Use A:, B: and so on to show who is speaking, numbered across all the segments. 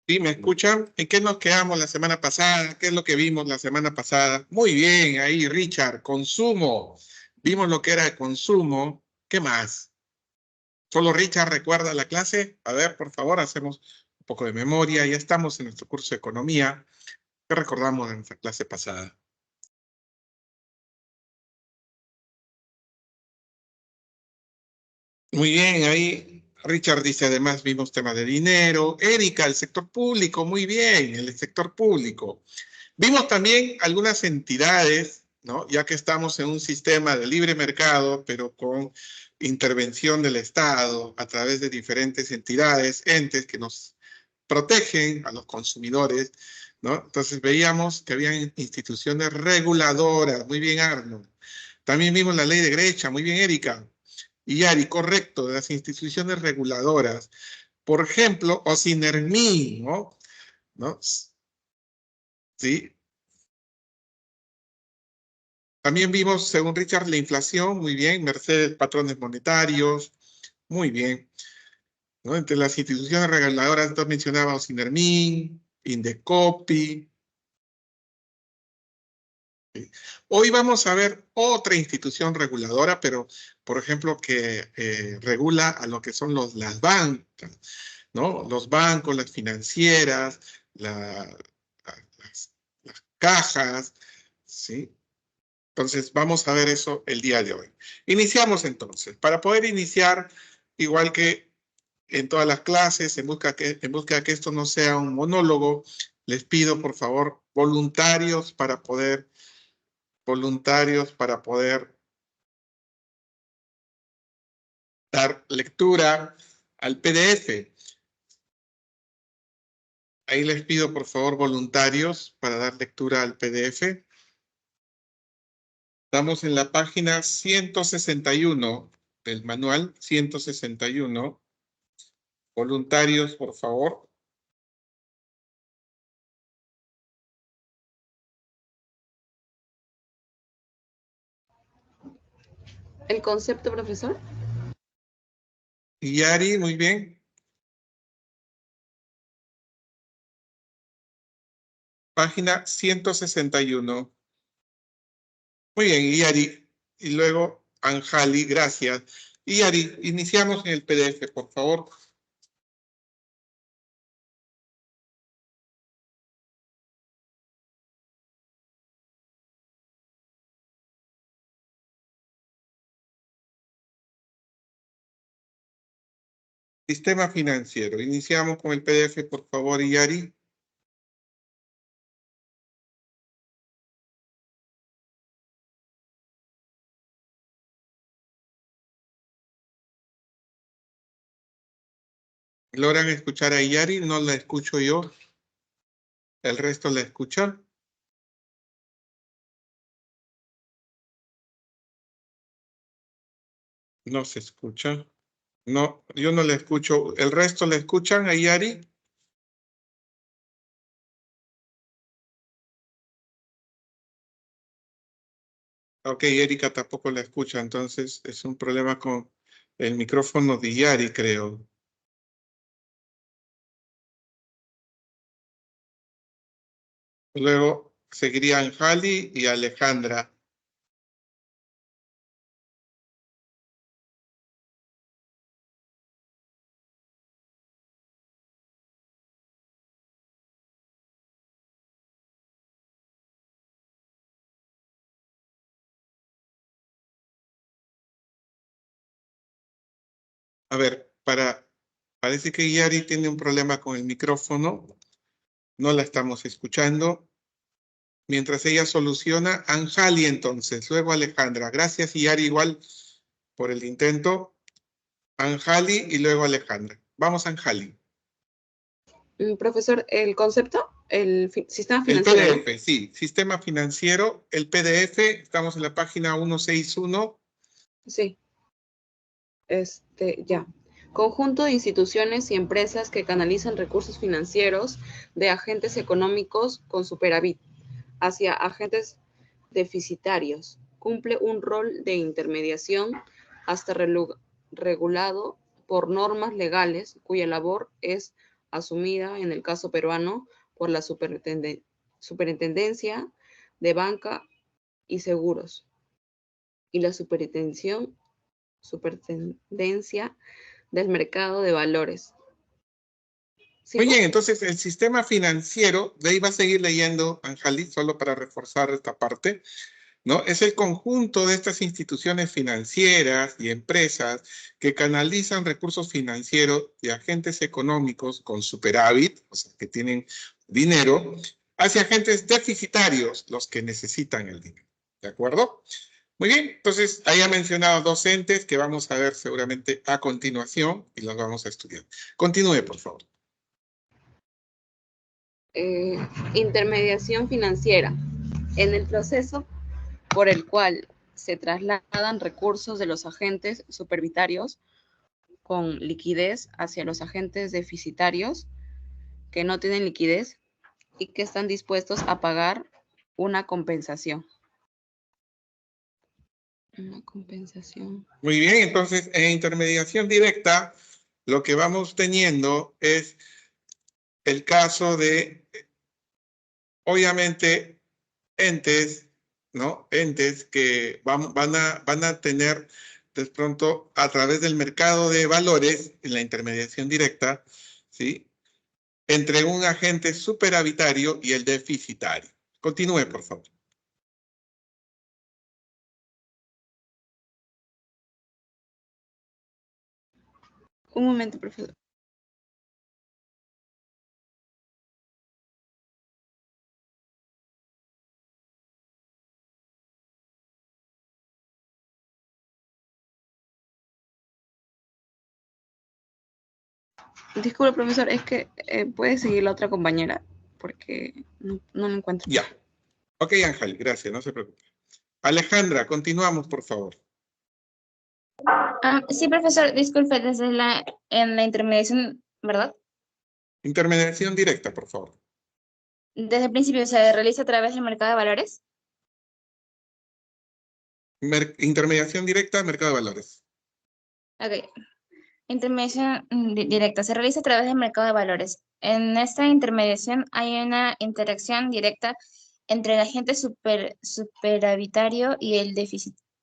A: ¿Sí me escuchan? ¿En qué nos quedamos la semana pasada? ¿Qué es lo que vimos la semana pasada? Muy bien, ahí Richard, consumo. Vimos lo que era el consumo. ¿Qué más? ¿Solo Richard recuerda la clase? A ver, por favor, hacemos un poco de memoria. Ya estamos en nuestro curso de economía. ¿Qué recordamos de nuestra clase pasada? Muy bien, ahí Richard dice, además vimos temas de dinero. Erika, el sector público, muy bien, el sector público. Vimos también algunas entidades, ¿no? Ya que estamos en un sistema de libre mercado, pero con intervención del Estado a través de diferentes entidades, entes que nos protegen a los consumidores, ¿no? Entonces veíamos que habían instituciones reguladoras, muy bien Arno. También vimos la ley de Grecha, muy bien Erika. Y Ari, correcto, de las instituciones reguladoras. Por ejemplo, Osinermi, ¿no? ¿No? Sí. También vimos, según Richard, la inflación, muy bien, Mercedes, patrones monetarios, muy bien, ¿no? Entre las instituciones reguladoras, entonces mencionábamos Sinermin, Indecopi. ¿Sí? Hoy vamos a ver otra institución reguladora, pero, por ejemplo, que regula a lo que son las bancas, ¿no? Los bancos, las financieras, las cajas, ¿sí? Entonces, vamos a ver eso el día de hoy. Iniciamos entonces. Para poder iniciar, igual que en todas las clases, en busca de que esto no sea un monólogo, les pido, por favor, voluntarios para poder dar lectura al PDF. Ahí les pido, por favor, voluntarios para dar lectura al PDF. Estamos en la página 161 del manual, 161. Voluntarios, por favor.
B: ¿El concepto, profesor?
A: Y Yari, muy bien. Página 161. Muy bien, Yari. Y luego Anjali, gracias. Y Yari, iniciamos en el PDF, por favor. Sistema financiero. Iniciamos con el PDF, por favor, Yari. ¿Logran escuchar a Yari? No la escucho yo. ¿El resto la escucha? No se escucha. No, yo no la escucho. ¿El resto la escuchan a Yari? Ok, Erika tampoco la escucha, entonces es un problema con el micrófono de Yari, creo. Luego seguirían Jali y Alejandra. A ver, parece que Yari tiene un problema con el micrófono. No la estamos escuchando. Mientras ella soluciona, Anjali entonces, luego Alejandra. Gracias, Yari, igual por el intento. Anjali y luego Alejandra. Vamos, Anjali.
B: Profesor, ¿el concepto? Sistema
A: El
B: financiero, ¿no?
A: PDF, sí, sistema financiero, el PDF, estamos en la página 161.
B: Sí. Ya. Conjunto de instituciones y empresas que canalizan recursos financieros de agentes económicos con superávit hacia agentes deficitarios. Cumple un rol de intermediación hasta regulado por normas legales cuya labor es asumida en el caso peruano por la Superintendencia de Banca y Seguros y la Superintendencia del Mercado de Valores. ¿Sí?
A: Muy bien, entonces el sistema financiero, de ahí va a seguir leyendo, Anjali, solo para reforzar esta parte, ¿no? Es el conjunto de estas instituciones financieras y empresas que canalizan recursos financieros de agentes económicos con superávit, o sea, que tienen dinero, hacia agentes deficitarios, los que necesitan el dinero. ¿De acuerdo? Muy bien, entonces ahí ha mencionado dos entes que vamos a ver seguramente a continuación y los vamos a estudiar. Continúe, por favor.
B: Intermediación financiera. En el proceso por el cual se trasladan recursos de los agentes supervitarios con liquidez hacia los agentes deficitarios que no tienen liquidez y que están dispuestos a pagar una compensación. Una compensación.
A: Muy bien, entonces en intermediación directa lo que vamos teniendo es el caso de, obviamente, entes, ¿no? Entes que van a tener de pronto a través del mercado de valores, en la intermediación directa, ¿sí? Entre un agente superavitario y el deficitario. Continúe, por favor.
B: Un momento, profesor. Disculpe, profesor, es que puede seguir la otra compañera porque no lo encuentro.
A: Ya. Ok, Ángel, gracias, no se preocupe. Alejandra, continuamos, por favor.
C: Sí, profesor, disculpe, en la intermediación, ¿verdad?
A: Intermediación directa, por favor.
C: Desde el principio se realiza a través del mercado de valores.
A: Intermediación directa, mercado de valores.
C: Ok. Intermediación directa se realiza a través del mercado de valores. En esta intermediación hay una interacción directa entre el agente superavitario y el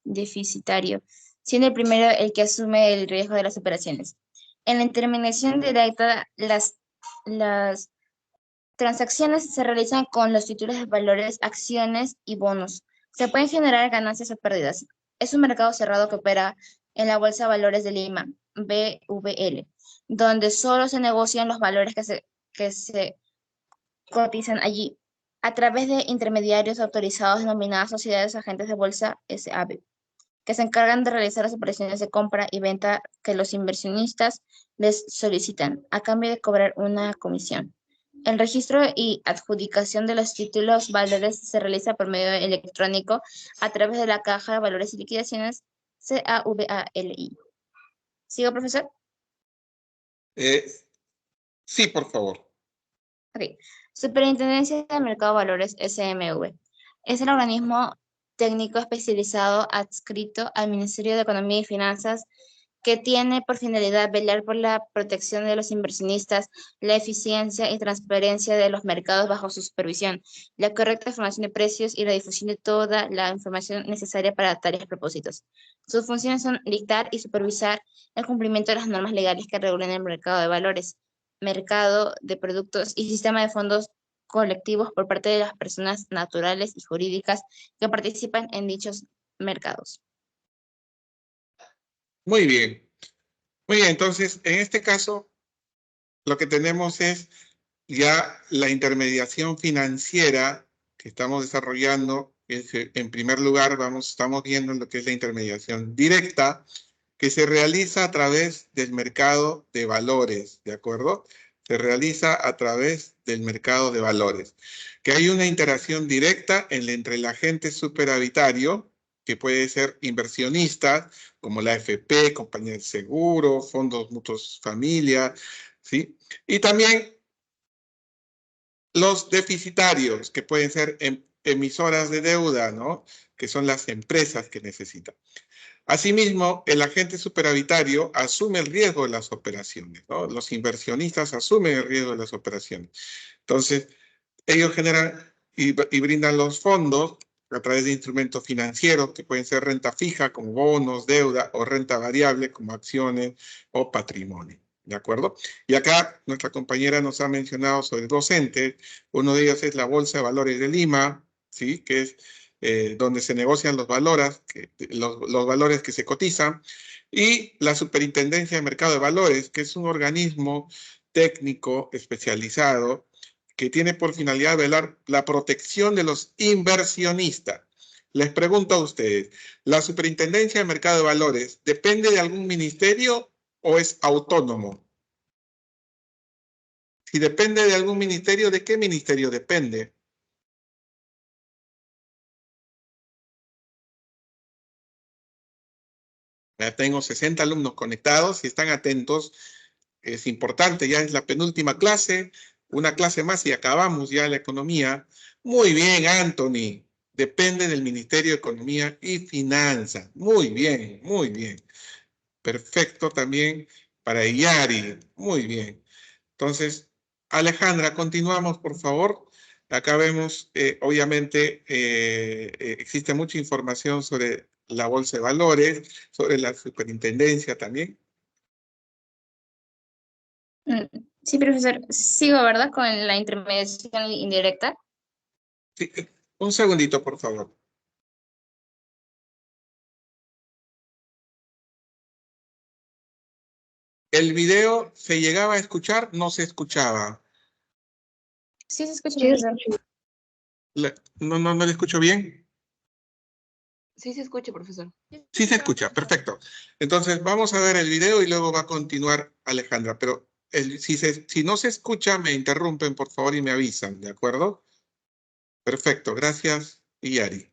C: deficitario, siendo el primero el que asume el riesgo de las operaciones. En la intermediación directa, las transacciones se realizan con los títulos de valores, acciones y bonos. Se pueden generar ganancias o pérdidas. Es un mercado cerrado que opera en la Bolsa de Valores de Lima, BVL, donde solo se negocian los valores que se cotizan allí, a través de intermediarios autorizados denominadas sociedades agentes de bolsa SAB, que se encargan de realizar las operaciones de compra y venta que los inversionistas les solicitan, a cambio de cobrar una comisión. El registro y adjudicación de los títulos valores se realiza por medio electrónico a través de la Caja de Valores y Liquidaciones CAVALI. ¿Sigo, profesor?
A: Sí, por favor.
C: Ok. Superintendencia del Mercado de Valores, SMV. Es el organismo técnico especializado adscrito al Ministerio de Economía y Finanzas que tiene por finalidad velar por la protección de los inversionistas, la eficiencia y transparencia de los mercados bajo su supervisión, la correcta formación de precios y la difusión de toda la información necesaria para tales propósitos. Sus funciones son dictar y supervisar el cumplimiento de las normas legales que regulan el mercado de valores, mercado de productos y sistema de fondos colectivos por parte de las personas naturales y jurídicas que participan en dichos mercados.
A: Muy bien. Muy bien, entonces, en este caso, lo que tenemos es ya la intermediación financiera que estamos desarrollando. En primer lugar, estamos viendo lo que es la intermediación directa, que se realiza a través del mercado de valores, ¿de acuerdo? Se realiza a través del mercado de valores, que hay una interacción directa entre el agente superavitario, que puede ser inversionistas, como la AFP, compañía de seguro, fondos mutuos familia, ¿sí? Y también los deficitarios, que pueden ser emisoras de deuda, ¿no? Que son las empresas que necesitan. Asimismo, el agente superavitario asume el riesgo de las operaciones, ¿no? Los inversionistas asumen el riesgo de las operaciones. Entonces, ellos generan y brindan los fondos a través de instrumentos financieros que pueden ser renta fija como bonos, deuda o renta variable como acciones o patrimonio. ¿De acuerdo? Y acá nuestra compañera nos ha mencionado sobre dos entes. Uno de ellos es la Bolsa de Valores de Lima, ¿sí? Que es donde se negocian los valores, los valores que se cotizan, y la Superintendencia de Mercado de Valores, que es un organismo técnico especializado que tiene por finalidad velar la protección de los inversionistas. Les pregunto a ustedes, ¿la Superintendencia de Mercado de Valores depende de algún ministerio o es autónomo? Si depende de algún ministerio, ¿de qué ministerio depende? Ya tengo 60 alumnos conectados y están atentos. Es importante, ya es la penúltima clase, una clase más y acabamos ya la economía. Muy bien, Anthony. Depende del Ministerio de Economía y Finanzas. Muy bien, muy bien. Perfecto también para Iyari. Muy bien. Entonces, Alejandra, continuamos, por favor. Acá vemos, obviamente, existe mucha información sobre la Bolsa de Valores, sobre la superintendencia también.
C: Mm, Sí, profesor. Sigo, ¿verdad? Con la intermediación indirecta.
A: Sí, un segundito, por favor. El video se llegaba a escuchar, no se escuchaba.
C: Sí, se escucha, profesor.
A: No le escucho bien.
B: Sí se escucha, profesor.
A: Sí se escucha, perfecto. Entonces vamos a ver el video y luego va a continuar Alejandra. Pero si no se escucha, me interrumpen, por favor, y me avisan, ¿de acuerdo? Perfecto, gracias, Iyari.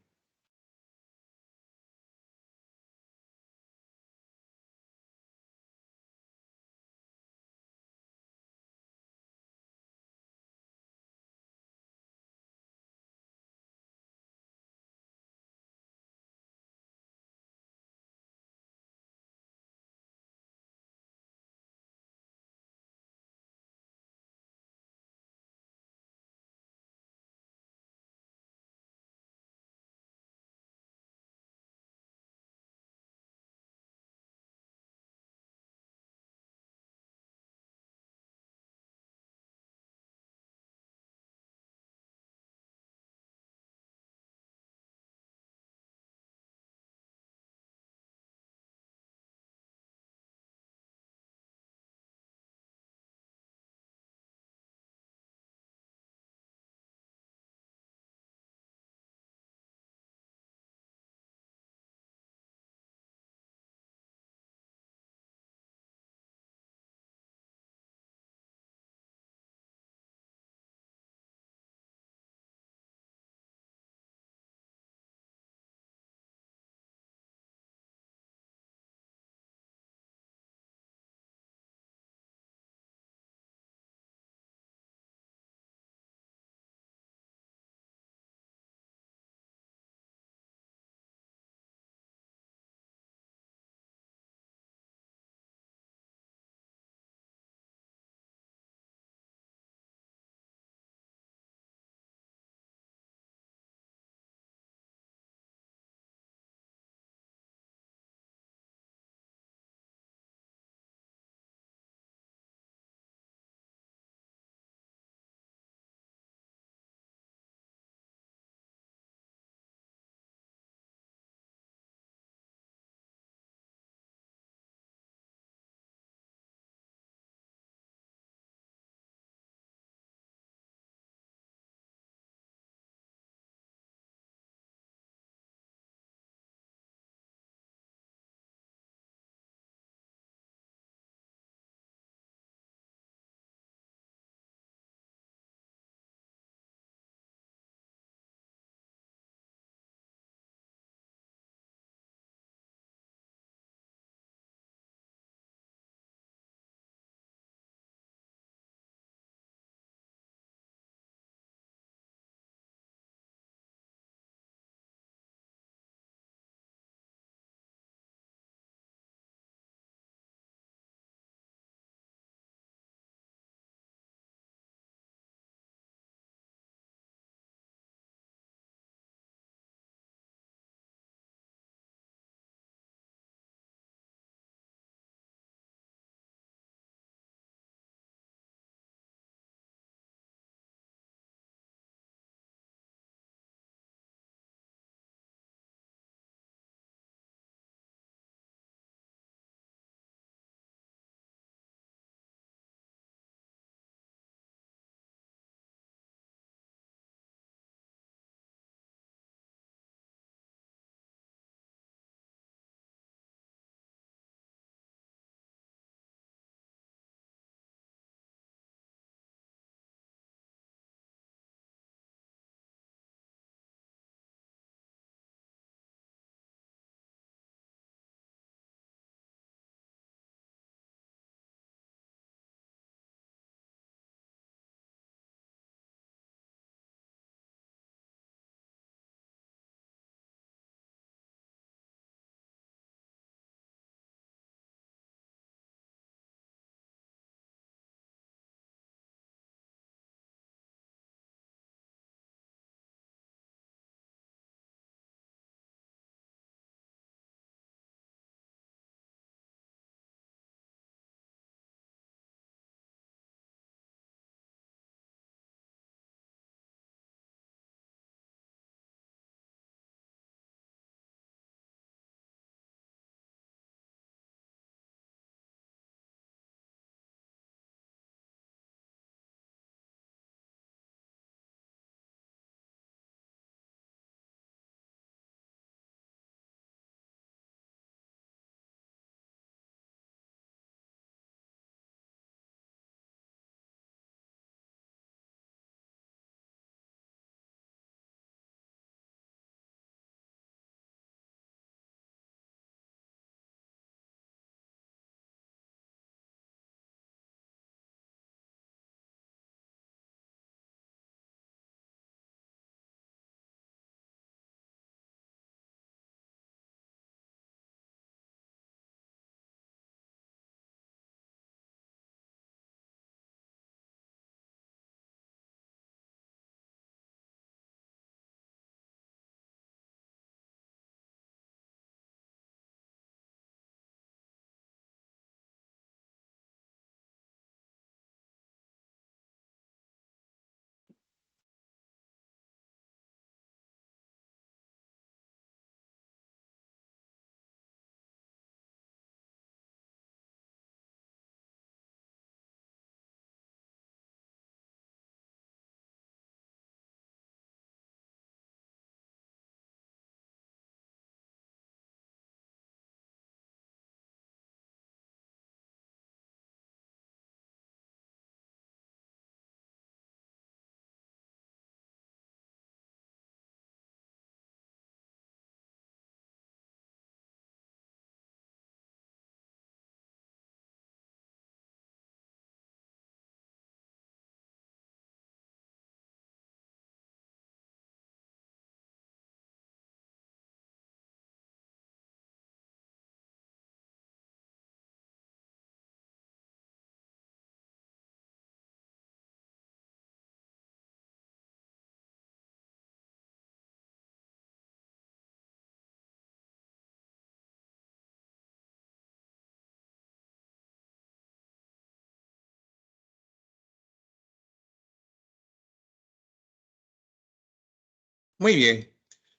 A: Muy bien.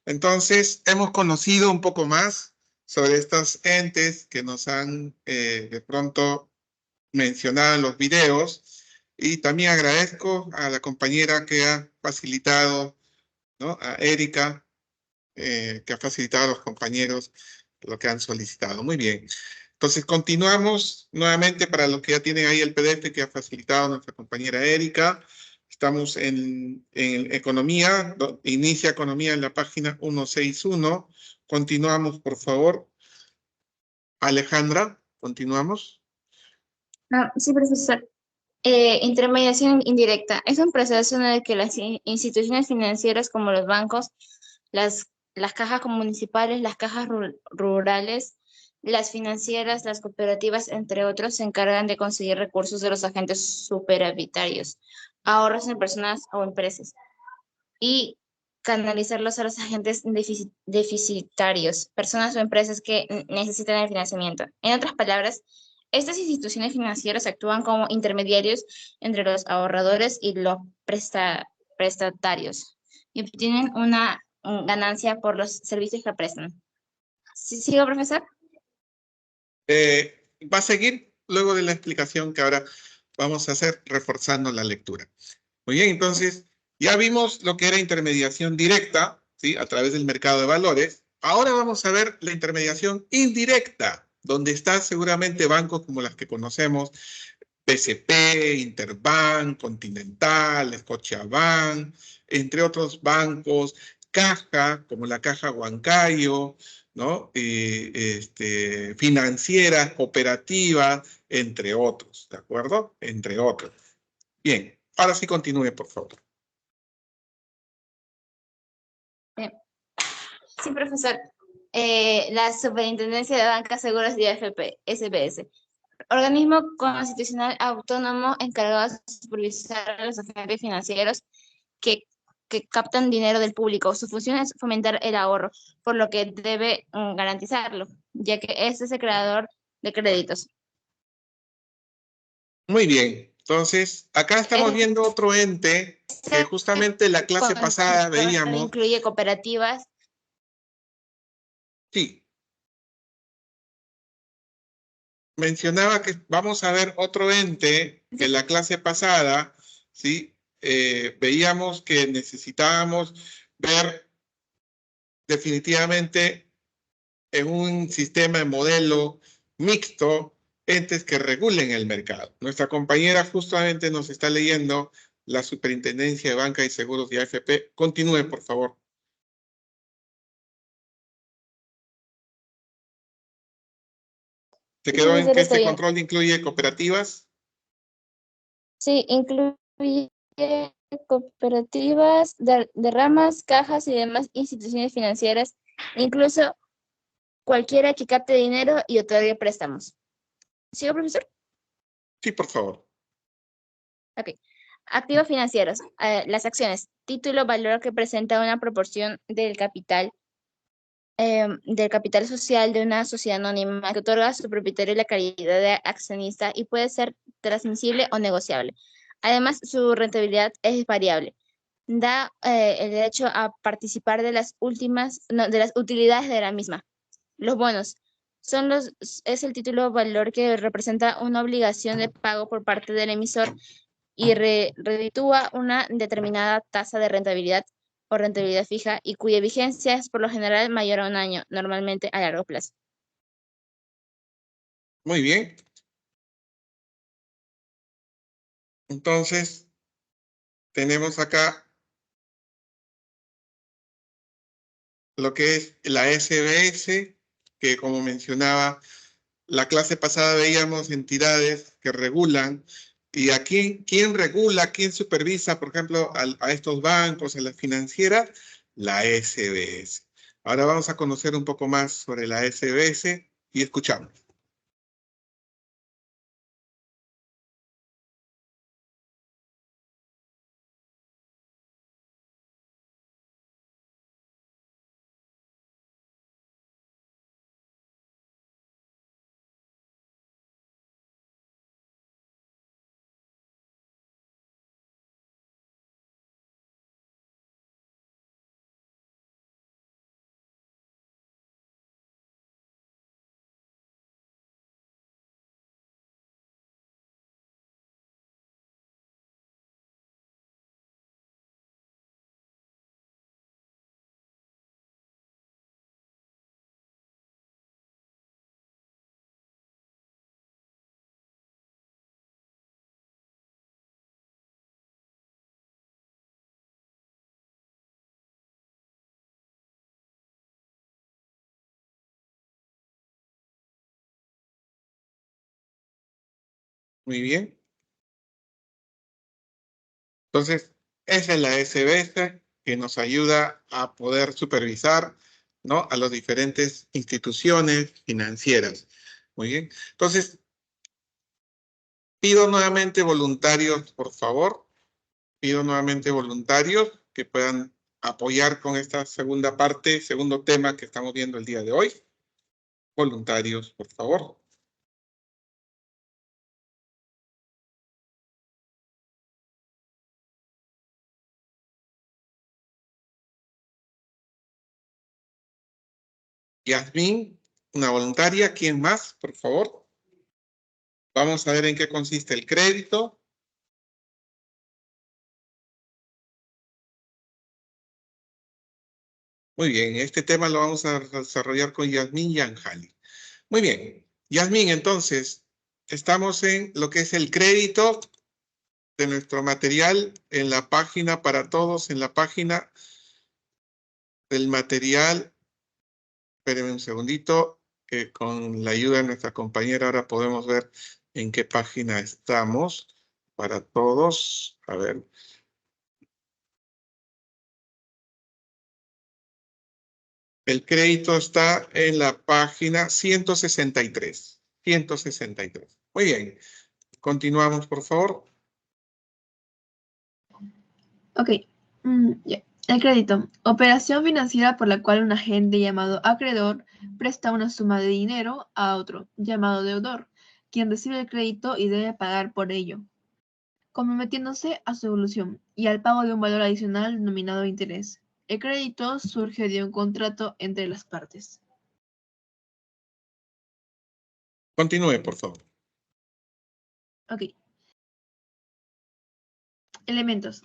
A: Entonces, hemos conocido un poco más sobre estos entes que nos han de pronto mencionado en los videos. Y también agradezco a la compañera que ha facilitado, ¿no? A Erika, que ha facilitado a los compañeros lo que han solicitado. Muy bien. Entonces, continuamos nuevamente para los que ya tienen ahí el PDF que ha facilitado nuestra compañera Erika. Estamos en Economía, inicia Economía en la página 161. Continuamos, por favor. Alejandra, continuamos.
C: Sí, profesor. Intermediación indirecta. Es un proceso en el que las instituciones financieras como los bancos, las, las cajas municipales, las cajas rurales, las financieras, las cooperativas, entre otros, se encargan de conseguir recursos de los agentes superavitarios, ahorros en personas o empresas, y canalizarlos a los agentes deficitarios, personas o empresas que necesitan el financiamiento. En otras palabras, estas instituciones financieras actúan como intermediarios entre los ahorradores y los prestatarios y obtienen una ganancia por los servicios que prestan. ¿Sí, sigo, profesor?
A: Va a seguir luego de la explicación que ahora vamos a hacer reforzando la lectura. Muy bien, entonces ya vimos lo que era intermediación directa, ¿sí? A través del mercado de valores. Ahora vamos a ver la intermediación indirecta, donde están seguramente bancos como las que conocemos, BCP, Interbank, Continental, Scotiabank, entre otros bancos, caja, como la Caja Huancayo, ¿no? Financieras, cooperativas, entre otros, ¿de acuerdo? Entre otros. Bien, ahora sí continúe, por favor.
C: Eh, Sí, profesor. La Superintendencia de Bancas, Seguros y AFP, SBS. Organismo constitucional autónomo encargado de supervisar a los agentes financieros que, que captan dinero del público. Su función es fomentar el ahorro, por lo que debe garantizarlo, ya que este es el creador de créditos.
A: Muy bien, entonces acá estamos viendo otro ente que
C: Este
A: justamente la clase pasada
C: control
A: veíamos.
C: incluye cooperativas.
A: Sí, mencionaba que vamos a ver otro ente que en la clase pasada, ¿sí? Veíamos que necesitábamos ver definitivamente en un sistema de modelo mixto entes que regulen el mercado. Nuestra compañera justamente nos está leyendo la Superintendencia de Banca y Seguros de AFP. Continúe, por favor. ¿Se
C: Sí,
A: quedó en
C: profesor,
A: que
C: está
A: este
C: bien.
A: control incluye cooperativas?
C: Sí, incluye cooperativas, ramas, cajas y demás instituciones financieras, incluso cualquiera que capte dinero y otorgue préstamos. ¿Sigo, profesor?
A: Sí, por favor.
C: Ok. Activos financieros. Las acciones. Título, valor que presenta una proporción del capital social de una sociedad anónima que otorga a su propietario la calidad de accionista y puede ser transmisible o negociable. Además, su rentabilidad es variable. Da el derecho a participar de las de las utilidades de la misma. Los bonos es el título o valor que representa una obligación de pago por parte del emisor y reditúa una determinada tasa de rentabilidad o rentabilidad fija y cuya vigencia es por lo general mayor a un año, normalmente a largo plazo.
A: Muy bien. Entonces, tenemos acá lo que es la SBS, que como mencionaba, la clase pasada veíamos entidades que regulan. ¿Y a quién regula, quién supervisa, por ejemplo, a estos bancos, a las financieras? La SBS. Ahora vamos a conocer un poco más sobre la SBS y escuchamos. Muy bien. Entonces, esa es la SBS que nos ayuda a poder supervisar, ¿no?, a las diferentes instituciones financieras. Muy bien. Entonces, pido nuevamente voluntarios, por favor. Pido nuevamente voluntarios que puedan apoyar con esta segunda parte, segundo tema que estamos viendo el día de hoy. Voluntarios, por favor. Yasmín, una voluntaria. ¿Quién más, por favor? Vamos a ver en qué consiste el crédito. Muy bien, este tema lo vamos a desarrollar con Yasmín y Anjali. Muy bien, Yasmín, entonces, estamos en lo que es el crédito de nuestro material en la página para todos, en la página del material. Espérenme un segundito, que con la ayuda de nuestra compañera ahora podemos ver en qué página estamos para todos. A ver. El crédito está en la página 163. 163. Muy bien. Continuamos, por favor.
D: Ok, ya. El crédito. Operación financiera por la cual un agente llamado acreedor presta una suma de dinero a otro, llamado deudor, quien recibe el crédito y debe pagar por ello, comprometiéndose a su evolución y al pago de un valor adicional denominado interés. El crédito surge de un contrato entre las partes.
A: Continúe, por favor.
D: Ok. Elementos.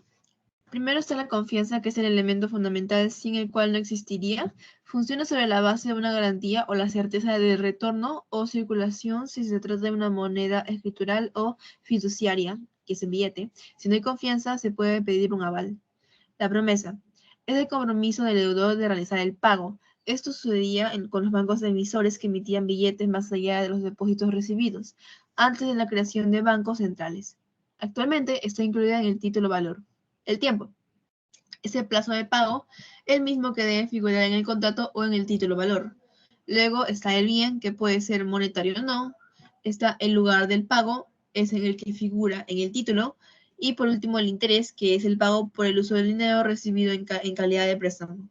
D: Primero está la confianza, que es el elemento fundamental sin el cual no existiría. Funciona sobre la base de una garantía o la certeza de retorno o circulación si se trata de una moneda escritural o fiduciaria, que es el billete. Si no hay confianza, se puede pedir un aval. La promesa es el compromiso del deudor de realizar el pago. Esto sucedía con los bancos emisores que emitían billetes más allá de los depósitos recibidos, antes de la creación de bancos centrales. Actualmente está incluida en el título valor. El tiempo es el plazo de pago, el mismo que debe figurar en el contrato o en el título valor. Luego está el bien, que puede ser monetario o no. Está el lugar del pago, es en el que figura en el título. Y por último, el interés, que es el pago por el uso del dinero recibido en calidad de préstamo.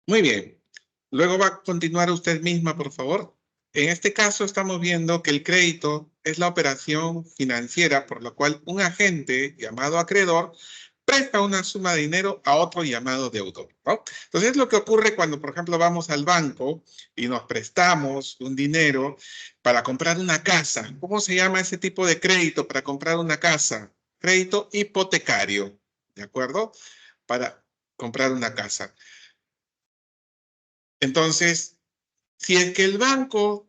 A: Muy bien. Luego va a continuar usted misma, por favor. En este caso estamos viendo que el crédito es la operación financiera por la cual un agente llamado acreedor presta una suma de dinero a otro llamado deudor, ¿no? Entonces, es lo que ocurre cuando, por ejemplo, vamos al banco y nos prestamos un dinero para comprar una casa. ¿Cómo se llama ese tipo de crédito para comprar una casa? Crédito hipotecario, ¿de acuerdo? Para comprar una casa. Entonces, si es que el banco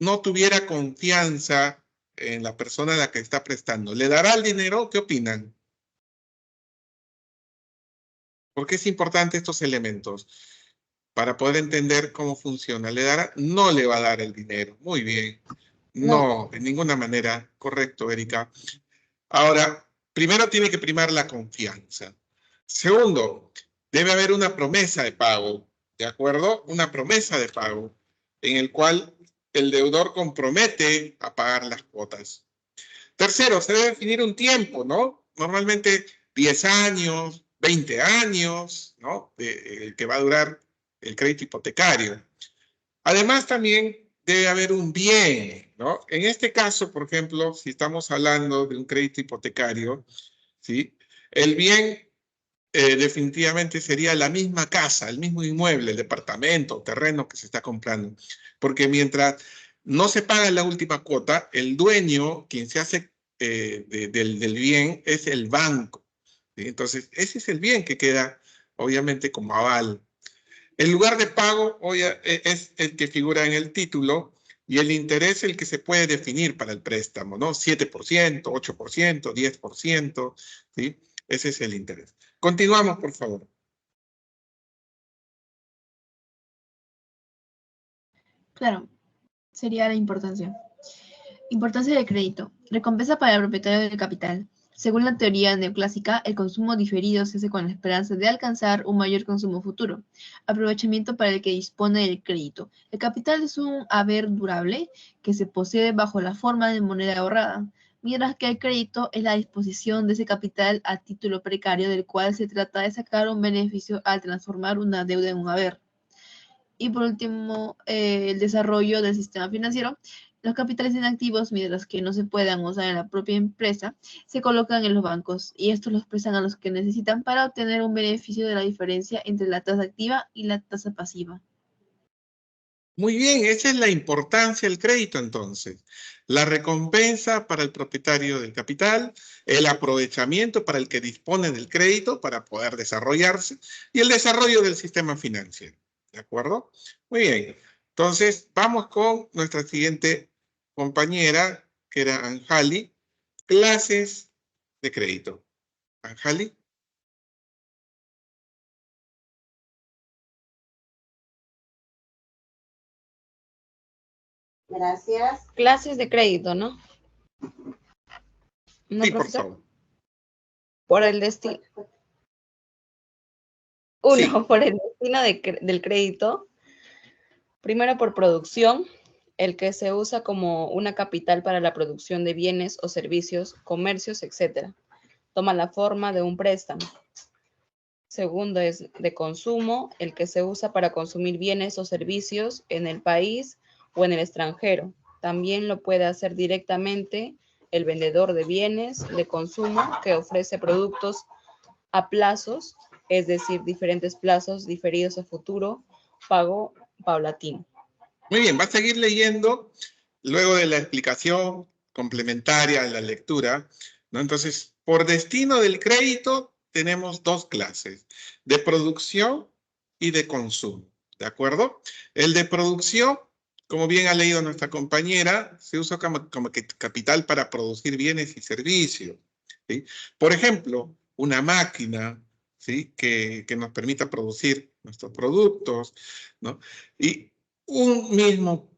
A: no tuviera confianza en la persona a la que está prestando, ¿le dará el dinero? ¿Qué opinan? ¿Por qué es importante estos elementos? Para poder entender cómo funciona. ¿Le dará? No le va a dar el dinero. Muy bien. No, de ninguna manera. Correcto, Erika. Ahora, primero tiene que primar la confianza. Segundo, debe haber una promesa de pago, ¿de acuerdo? Una promesa de pago en el cual el deudor compromete a pagar las cuotas. Tercero, se debe definir un tiempo, ¿no? Normalmente 10 años, 20 años, ¿no? El que va a durar el crédito hipotecario. Además, también debe haber un bien, ¿no? En este caso, por ejemplo, si estamos hablando de un crédito hipotecario, ¿sí? El bien definitivamente sería la misma casa, el mismo inmueble, el departamento, terreno que se está comprando. Porque mientras no se paga la última cuota, el dueño, quien se hace del bien, es el banco, ¿sí? Entonces, ese es el bien que queda, obviamente, como aval. El lugar de pago es el que figura en el título y el interés el que se puede definir para el préstamo, ¿no? 7%, 8%, 10%, ¿sí? Ese es el interés. Continuamos, por favor.
D: Claro. sería la importancia. Importancia del crédito. Recompensa para el propietario del capital. Según la teoría neoclásica, el consumo diferido se hace con la esperanza de alcanzar un mayor consumo futuro. Aprovechamiento para el que dispone del crédito. El capital es un haber durable que se posee bajo la forma de moneda ahorrada, mientras que el crédito es la disposición de ese capital a título precario del cual se trata de sacar un beneficio al transformar una deuda en un haber. Y por último, el desarrollo del sistema financiero. Los capitales inactivos, mientras que no se puedan usar en la propia empresa, se colocan en los bancos y estos los prestan a los que necesitan para obtener un beneficio de la diferencia entre la tasa activa y la tasa pasiva.
A: Muy bien, esa es la importancia del crédito entonces. La recompensa para el propietario del capital, el aprovechamiento para el que dispone del crédito para poder desarrollarse y el desarrollo del sistema financiero. ¿De acuerdo? Muy bien. Entonces, vamos con nuestra siguiente compañera, que era Anjali. Clases de crédito. Anjali.
B: Gracias. Clases de crédito, ¿no? ¿No,
A: Sí, por
B: profesor?
A: favor.
B: Por el destino.
A: Sí.
B: Por el destino del crédito. Primero por producción, el que se usa como una capital para la producción de bienes o servicios, comercios, etc. Toma la forma de un préstamo. Segundo es de consumo, el que se usa para consumir bienes o servicios en el país o en el extranjero. También lo puede hacer directamente el vendedor de bienes de consumo que ofrece productos a plazos, es decir, diferentes plazos diferidos a futuro, pago paulatino.
A: Muy bien, va a seguir leyendo luego de la explicación complementaria de la lectura, ¿no? Entonces, por destino del crédito tenemos dos clases, de producción y de consumo, ¿de acuerdo? El de producción, como bien ha leído nuestra compañera, se usa como capital para producir bienes y servicios, ¿sí? Por ejemplo, una máquina, ¿sí? que nos permita producir nuestros productos, ¿no? Y un mismo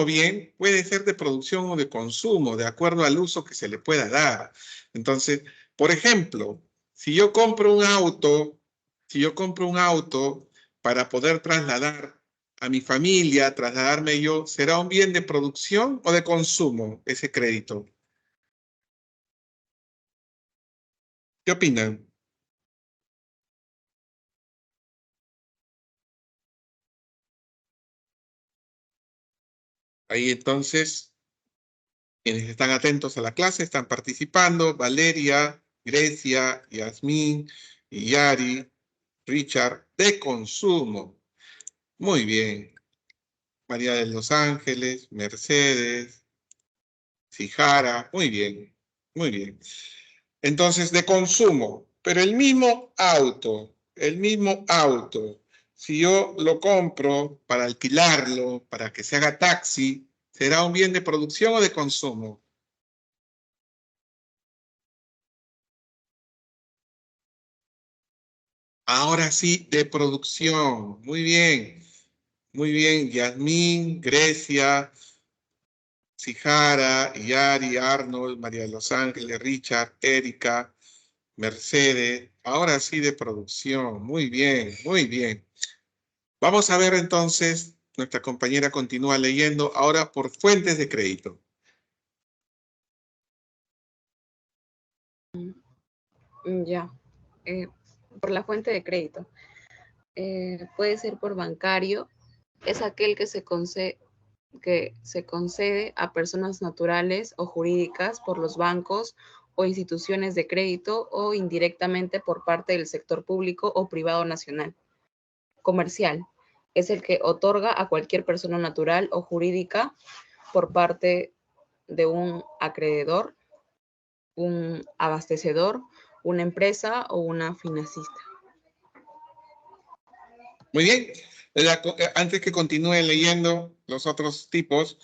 A: bien puede ser de producción o de consumo, de acuerdo al uso que se le pueda dar. Entonces, por ejemplo, si yo compro un auto para poder trasladar a mi familia, trasladarme yo, ¿será un bien de producción o de consumo ese crédito? ¿Qué opinan? Ahí entonces, quienes están atentos a la clase están participando: Valeria, Grecia, Yasmín, Yari, Richard, de consumo. Muy bien. María de los Ángeles, Mercedes, Sijara, muy bien, muy bien. Entonces, de consumo, pero el mismo auto, si yo lo compro para alquilarlo, para que se haga taxi, ¿será un bien de producción o de consumo? Ahora sí, de producción. Muy bien, Yasmín, Grecia, Sijara, Yari, Arnold, María de los Ángeles, Richard, Erika, Mercedes. Ahora sí, de producción. Muy bien, muy bien. Vamos a ver entonces, nuestra compañera continúa leyendo ahora por fuentes de crédito.
B: Ya. Por la fuente de crédito. Puede ser por bancario, es aquel que se concede a personas naturales o jurídicas por los bancos o instituciones de crédito o indirectamente por parte del sector público o privado nacional. Comercial es el que otorga a cualquier persona natural o jurídica por parte de un acreedor, un abastecedor, una empresa o una financista.
A: Muy bien. Antes que continúe leyendo los otros tipos,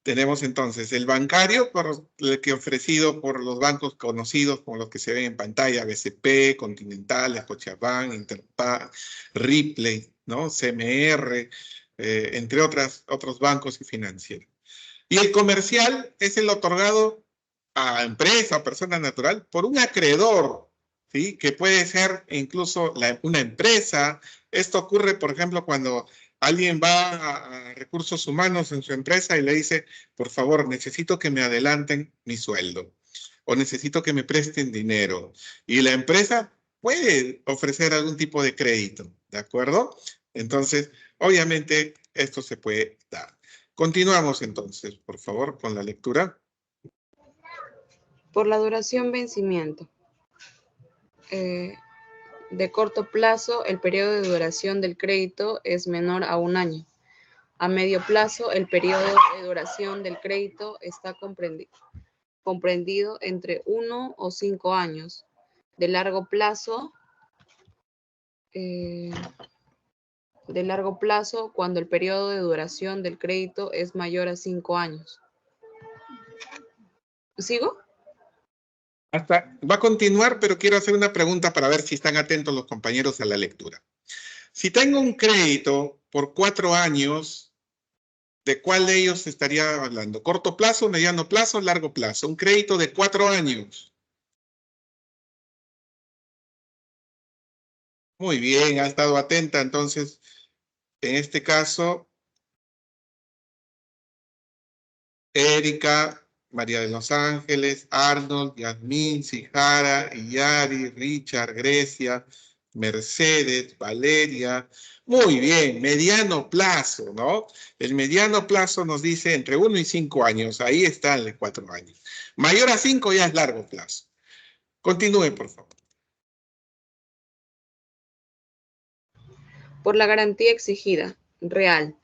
A: tenemos entonces el bancario, el que ofrecido por los bancos conocidos como los que se ven en pantalla: BCP, Continental, Scotiabank, Interbank, Ripley, ¿no? CMR, entre otros bancos y financieros. Y el comercial es el otorgado a empresa o persona natural por un acreedor, ¿sí? Que puede ser incluso una empresa. Esto ocurre, por ejemplo, cuando alguien va a recursos humanos en su empresa y le dice, por favor, necesito que me adelanten mi sueldo o necesito que me presten dinero. Y la empresa puede ofrecer algún tipo de crédito, ¿de acuerdo? Entonces, obviamente, esto se puede dar. Continuamos entonces, por favor, con la lectura.
B: Por la duración vencimiento. De corto plazo, el periodo de duración del crédito es menor a 1 año. A medio plazo, el periodo de duración del crédito está comprendido entre 1 o 5 años. De largo plazo, cuando el periodo de duración del crédito es mayor a 5 años. ¿Sigo?
A: Va a continuar, pero quiero hacer una pregunta para ver si están atentos los compañeros a la lectura. Si tengo un crédito por 4 años, ¿de cuál de ellos estaría hablando? ¿Corto plazo, mediano plazo, largo plazo? Un crédito de 4 años. Muy bien, ha estado atenta. Entonces, en este caso, Erika, María de los Ángeles, Arnold, Yasmín, Sijara, Iyari, Richard, Grecia, Mercedes, Valeria. Muy bien, mediano plazo, ¿no? El mediano plazo nos dice entre 1 y 5 años. Ahí está el de 4 años. Mayor a 5 ya es largo plazo. Continúe, por favor.
B: Por la garantía exigida, real.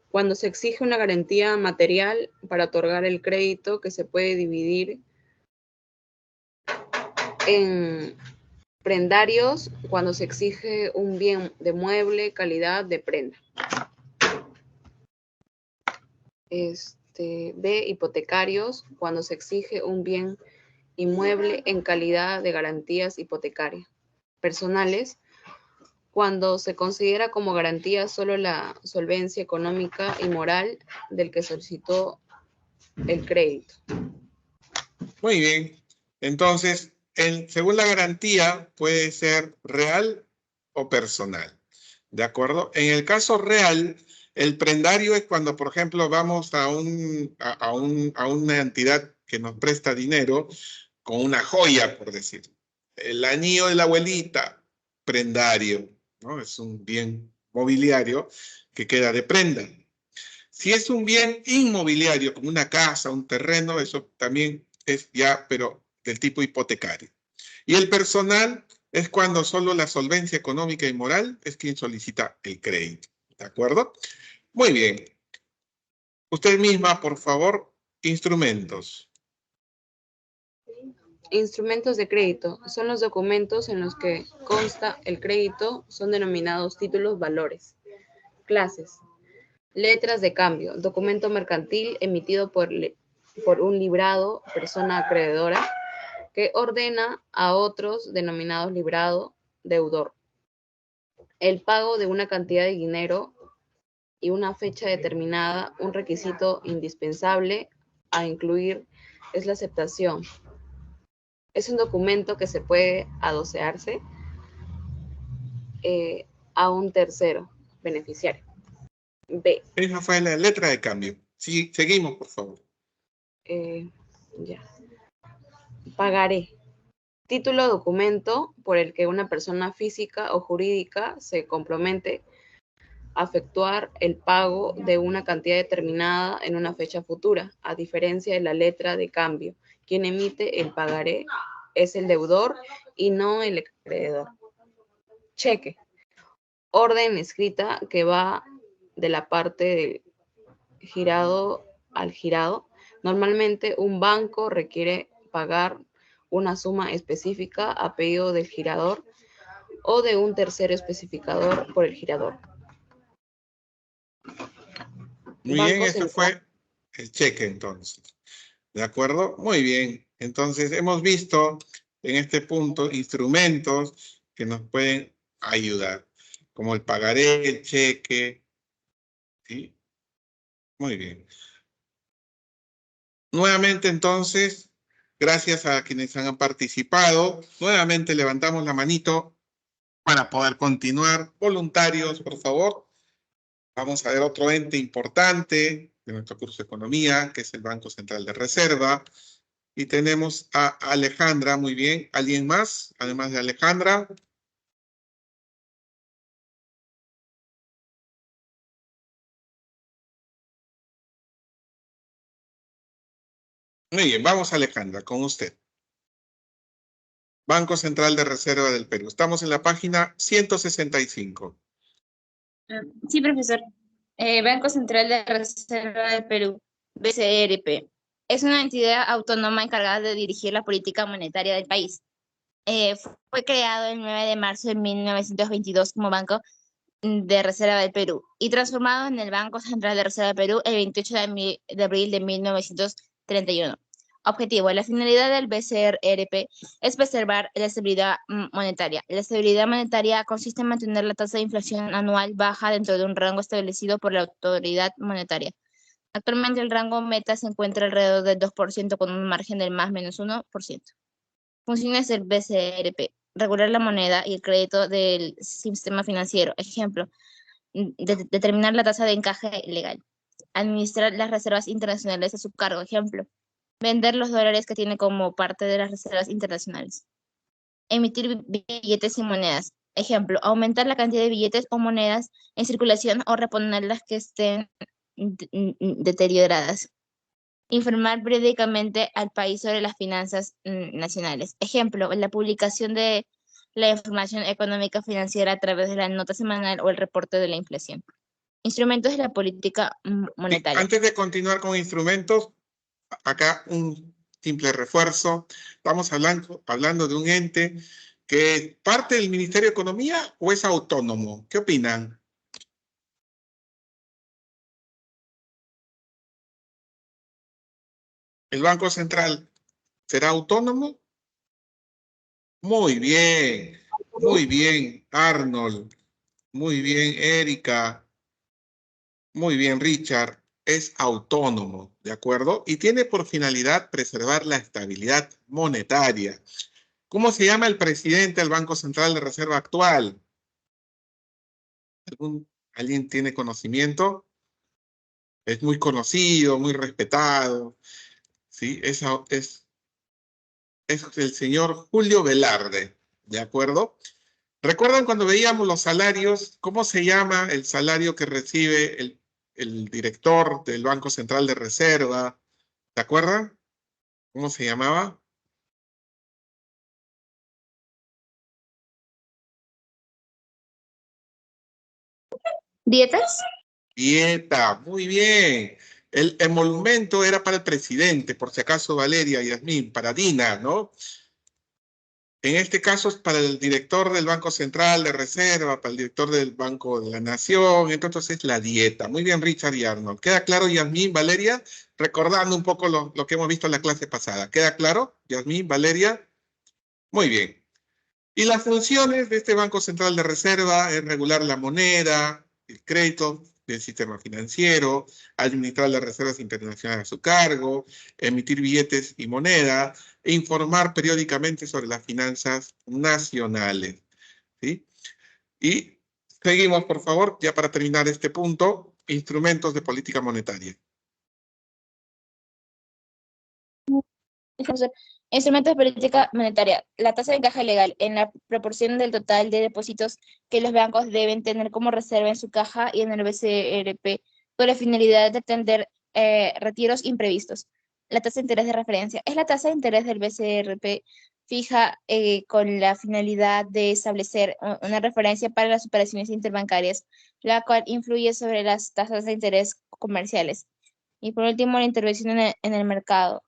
B: Cuando se exige una garantía material para otorgar el crédito que se puede dividir en prendarios, cuando se exige un bien de mueble, calidad de prenda. B, hipotecarios, cuando se exige un bien inmueble en calidad de garantías hipotecarias. Personales, cuando se considera como garantía solo la solvencia económica y moral del que solicitó el crédito.
A: Muy bien. Entonces, según la garantía, puede ser real o personal. ¿De acuerdo? En el caso real, el prendario es cuando, por ejemplo, vamos a una entidad que nos presta dinero con una joya, por decir. El anillo de la abuelita, prendario, ¿no? Es un bien mobiliario que queda de prenda. Si es un bien inmobiliario, como una casa, un terreno, eso también es ya, pero del tipo hipotecario. Y el personal es cuando solo la solvencia económica y moral es quien solicita el crédito. ¿De acuerdo? Muy bien. Usted misma, por favor, instrumentos.
B: Instrumentos de crédito son los documentos en los que consta el crédito, son denominados títulos valores. Clases. Letras de cambio, documento mercantil emitido por un librado, persona acreedora, que ordena a otros denominados librado, deudor. El pago de una cantidad de dinero y una fecha determinada, un requisito indispensable a incluir es la aceptación. Es un documento que se puede adocearse a un tercero beneficiario. B.
A: Esa fue la letra de cambio. Sí, seguimos, por favor.
B: Ya. Pagaré. Título o documento por el que una persona física o jurídica se compromete a efectuar el pago de una cantidad determinada en una fecha futura, a diferencia de la letra de cambio. Quien emite el pagaré es el deudor y no el acreedor. Cheque. Orden escrita que va de la parte del girado al girado. Normalmente un banco requiere pagar una suma específica a pedido del girador o de un tercero especificador por el girador.
A: Muy bien, ese fue el cheque entonces. ¿De acuerdo? Muy bien. Entonces hemos visto en este punto instrumentos que nos pueden ayudar, como el pagaré, el cheque, ¿Sí? Muy bien. Nuevamente, entonces, gracias a quienes han participado. Nuevamente levantamos la manito para poder continuar. Voluntarios, por favor. Vamos a ver otro ente importante de nuestro curso de Economía, que es el Banco Central de Reserva. Y tenemos a Alejandra, muy bien. ¿Alguien más, además de Alejandra? Muy bien, vamos Alejandra, con usted. Banco Central de Reserva del Perú. Estamos en la página 165.
C: Sí, profesor. Banco Central de Reserva del Perú, BCRP. Es una entidad autónoma encargada de dirigir la política monetaria del país. Fue creado el 9 de marzo de 1922 como Banco de Reserva del Perú y transformado en el Banco Central de Reserva del Perú el 28 de abril de 1931. Objetivo: la finalidad del BCRP es preservar la estabilidad monetaria. La estabilidad monetaria consiste en mantener la tasa de inflación anual baja dentro de un rango establecido por la autoridad monetaria. Actualmente el rango meta se encuentra alrededor del 2% con un margen del más menos 1%. Funciones del BCRP: regular la moneda y el crédito del sistema financiero. Ejemplo, determinar la tasa de encaje legal. Administrar las reservas internacionales a su cargo. Ejemplo, vender los dólares que tiene como parte de las reservas internacionales. Emitir billetes y monedas. Ejemplo, aumentar la cantidad de billetes o monedas en circulación o reponer las que estén deterioradas. Informar periódicamente al país sobre las finanzas nacionales. Ejemplo, la publicación de la información económica financiera a través de la nota semanal o el reporte de la inflación. Instrumentos de la política monetaria.
A: Antes de continuar con instrumentos, acá un simple refuerzo. Estamos hablando de un ente que es parte del Ministerio de Economía o es autónomo. ¿Qué opinan? ¿El Banco Central será autónomo? Muy bien, Arnold. Muy bien, Erika. Muy bien, Richard. Es autónomo, ¿de acuerdo? Y tiene por finalidad preservar la estabilidad monetaria. ¿Cómo se llama el presidente del Banco Central de Reserva actual? ¿Alguien tiene conocimiento? Es muy conocido, muy respetado. ¿Sí? Es el señor Julio Velarde, ¿de acuerdo? ¿Recuerdan cuando veíamos los salarios? ¿Cómo se llama el salario que recibe el director del Banco Central de Reserva? ¿Se acuerdan? ¿Cómo se llamaba?
C: ¿Dietas?
A: Dieta, muy bien. El emolumento era para el presidente, por si acaso Valeria, Yasmín, para Dina, ¿no? En este caso es para el director del Banco Central de Reserva, para el director del Banco de la Nación, entonces es la dieta. Muy bien, Richard y Arnold. ¿Queda claro, Yasmín, Valeria? Recordando un poco lo que hemos visto en la clase pasada. ¿Queda claro, Yasmín, Valeria? Muy bien. Y las funciones de este Banco Central de Reserva es regular la moneda, el crédito del sistema financiero, administrar las reservas internacionales a su cargo, emitir billetes y moneda, e informar periódicamente sobre las finanzas nacionales. ¿Sí? Y seguimos, por favor, ya para terminar este punto, instrumentos de política monetaria.
C: Instrumentos de política monetaria. La tasa de encaje legal en la proporción del total de depósitos que los bancos deben tener como reserva en su caja y en el BCRP con la finalidad de atender retiros imprevistos. La tasa de interés de referencia. Es la tasa de interés del BCRP fija con la finalidad de establecer una referencia para las operaciones interbancarias, la cual influye sobre las tasas de interés comerciales. Y por último, la intervención en el mercado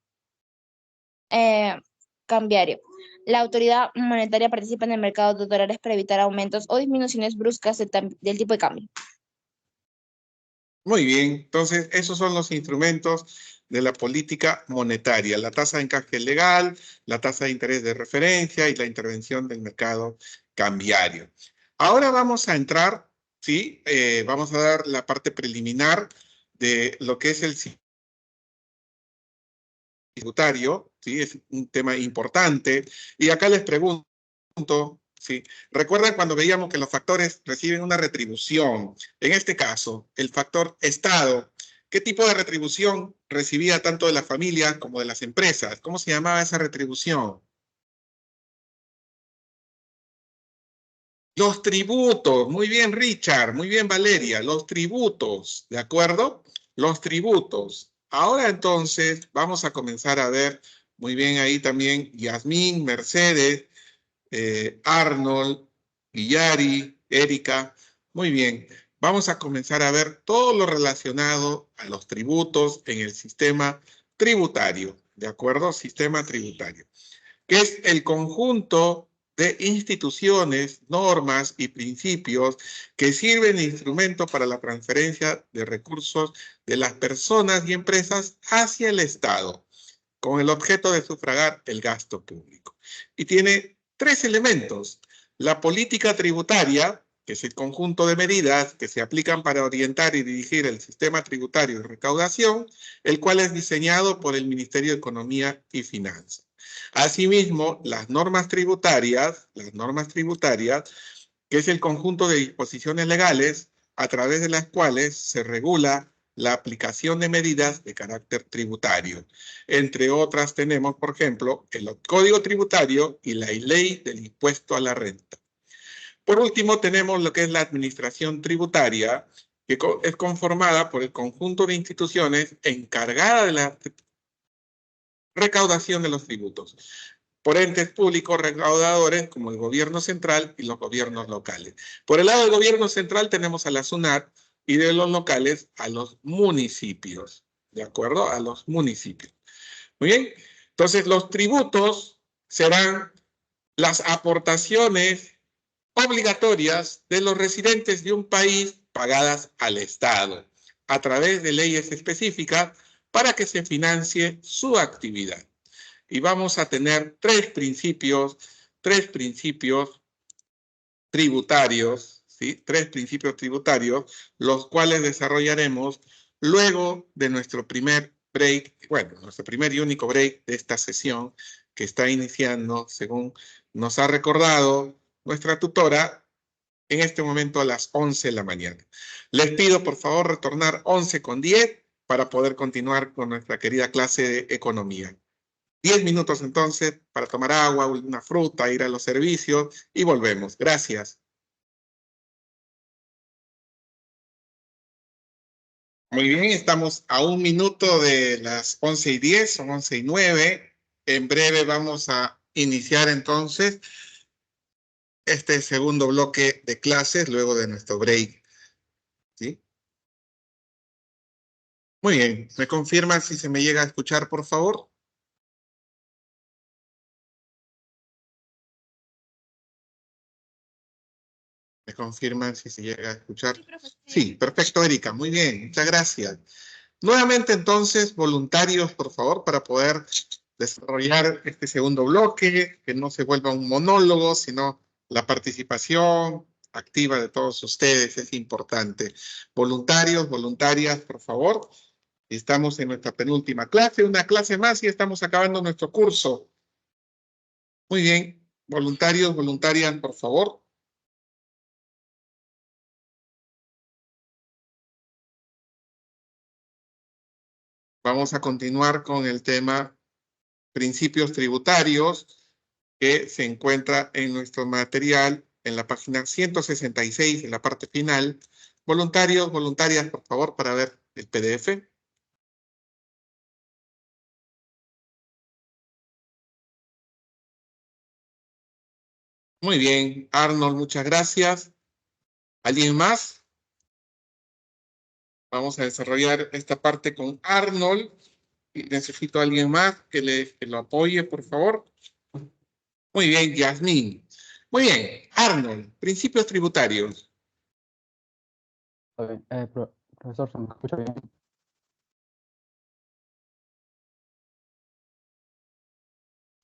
C: cambiario. La autoridad monetaria participa en el mercado de dólares para evitar aumentos o disminuciones bruscas del tipo de cambio.
A: Muy bien, entonces esos son los instrumentos de la política monetaria: la tasa de encaje legal, la tasa de interés de referencia y la intervención del mercado cambiario. Ahora vamos a entrar ¿sí? Vamos a dar la parte preliminar de lo que es el tributario, ¿sí? Es un tema importante. Y acá les pregunto, ¿sí? ¿Recuerdan cuando veíamos que los factores reciben una retribución? En este caso, el factor Estado, ¿qué tipo de retribución recibía tanto de las familias como de las empresas? ¿Cómo se llamaba esa retribución? Los tributos, muy bien Richard, muy bien Valeria, los tributos, ¿de acuerdo? Los tributos. Ahora entonces vamos a comenzar a ver, muy bien ahí también Yasmín, Mercedes, Arnold, Guillari, Erika, muy bien. Vamos a comenzar a ver todo lo relacionado a los tributos en el sistema tributario, ¿de acuerdo? Sistema tributario, que es el conjunto de instituciones, normas y principios que sirven de instrumento para la transferencia de recursos de las personas y empresas hacia el Estado, con el objeto de sufragar el gasto público. Y tiene tres elementos: la política tributaria, que es el conjunto de medidas que se aplican para orientar y dirigir el sistema tributario de recaudación, el cual es diseñado por el Ministerio de Economía y Finanzas. Asimismo, las normas tributarias, que es el conjunto de disposiciones legales a través de las cuales se regula la aplicación de medidas de carácter tributario. Entre otras tenemos, por ejemplo, el Código Tributario y la Ley del Impuesto a la Renta. Por último, tenemos lo que es la administración tributaria, que es conformada por el conjunto de instituciones encargadas de la recaudación de los tributos, por entes públicos recaudadores como el gobierno central y los gobiernos locales. Por el lado del gobierno central tenemos a la SUNAT y de los locales a los municipios, ¿de acuerdo? A los municipios. Muy bien. Entonces, los tributos serán las aportaciones obligatorias de los residentes de un país pagadas al Estado a través de leyes específicas para que se financie su actividad. Y vamos a tener tres principios tributarios, ¿sí? Tres principios tributarios, los cuales desarrollaremos luego de nuestro primer break, bueno, nuestro primer y único break de esta sesión que está iniciando, según nos ha recordado nuestra tutora, en este momento a las 11 de la mañana. Les pido por favor retornar 11:10 para poder continuar con nuestra querida clase de economía. 10 minutos entonces para tomar agua, una fruta, ir a los servicios y volvemos. Gracias. Muy bien, estamos a 1 minuto de las 11:10, son 11:09. En breve vamos a iniciar entonces este segundo bloque de clases luego de nuestro break. ¿Sí? Muy bien, ¿me confirman si se me llega a escuchar, por favor? ¿Me confirman si se llega a escuchar? Sí, perfecto, Erika. Muy bien, muchas gracias. Nuevamente, entonces, voluntarios, por favor, para poder desarrollar este segundo bloque, que no se vuelva un monólogo, sino la participación activa de todos ustedes es importante. Voluntarios, voluntarias, por favor. Estamos en nuestra penúltima clase, una clase más y estamos acabando nuestro curso. Muy bien, voluntarios, voluntarias, por favor. Vamos a continuar con el tema principios tributarios, que se encuentra en nuestro material en la página 166, en la parte final. Voluntarios, voluntarias, por favor, para ver el PDF. Muy bien, Arnold, muchas gracias. ¿Alguien más? Vamos a desarrollar esta parte con Arnold. Y necesito a alguien más que lo apoye, por favor. Muy bien, Yasmín. Muy bien, Arnold, principios tributarios.
E: Profesor, ¿se me escucha bien?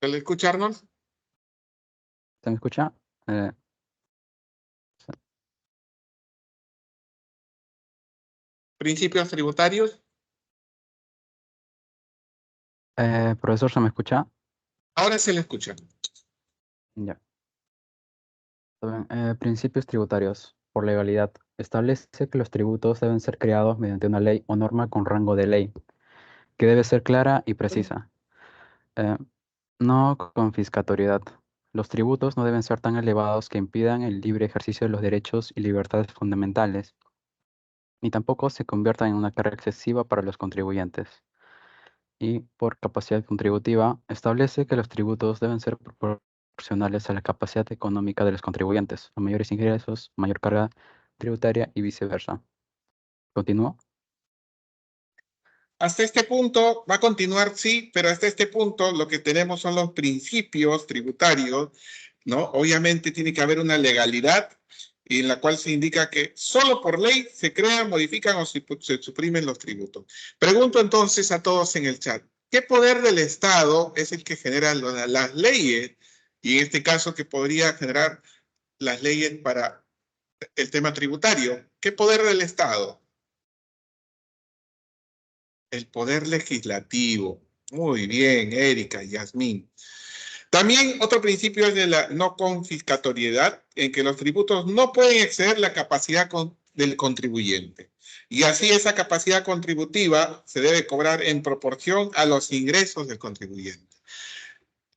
A: ¿Se le escucha, Arnold?
E: ¿Se me escucha?
A: principios tributarios.
E: Profesor, ¿se me escucha?
A: Ahora se le escucha.
E: Ya. Está bien. Principios tributarios. Por legalidad. Establece que los tributos deben ser creados mediante una ley o norma con rango de ley, que debe ser clara y precisa. No confiscatoriedad. Los tributos no deben ser tan elevados que impidan el libre ejercicio de los derechos y libertades fundamentales, ni tampoco se conviertan en una carga excesiva para los contribuyentes. Y por capacidad contributiva, establece que los tributos deben ser proporcionales a la capacidad económica de los contribuyentes. A mayores ingresos, mayor carga tributaria y viceversa. ¿Continúo?
A: Hasta este punto va a continuar, sí, pero hasta este punto lo que tenemos son los principios tributarios, ¿no? Obviamente tiene que haber una legalidad en la cual se indica que solo por ley se crean, modifican o se suprimen los tributos. Pregunto entonces a todos en el chat, ¿qué poder del Estado es el que genera las leyes? Y en este caso, que podría generar las leyes para el tema tributario. ¿Qué poder del Estado? El poder legislativo. Muy bien, Erika, Yasmín. También otro principio es de la no confiscatoriedad, en que los tributos no pueden exceder la capacidad del contribuyente. Y así esa capacidad contributiva se debe cobrar en proporción a los ingresos del contribuyente.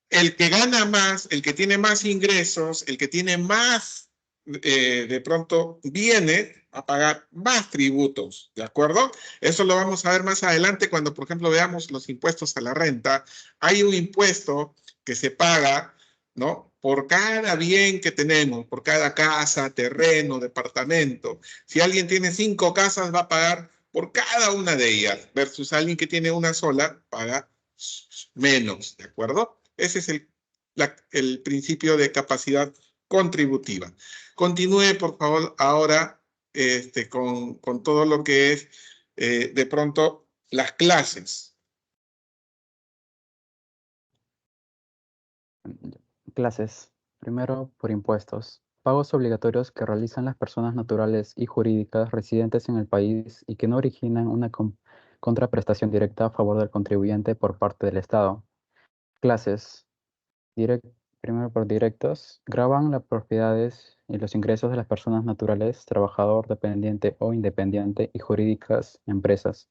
A: El que gana más, el que tiene más ingresos, el que tiene más, de pronto, viene a pagar más tributos, ¿de acuerdo? Eso lo vamos a ver más adelante cuando, por ejemplo, veamos los impuestos a la renta. Hay un impuesto que se paga, ¿no? Por cada bien que tenemos, por cada casa, terreno, departamento. Si alguien tiene 5 casas, va a pagar por cada una de ellas, versus alguien que tiene una sola, paga menos, ¿de acuerdo? Ese es el principio de capacidad contributiva. Continúe, por favor, ahora con todo lo que es, de pronto, las clases.
E: Clases. Primero, por impuestos. Pagos obligatorios que realizan las personas naturales y jurídicas residentes en el país y que no originan una contraprestación directa a favor del contribuyente por parte del Estado. Clases. Primero, por directos. Graban las propiedades y los ingresos de las personas naturales, trabajador, dependiente o independiente y jurídicas empresas.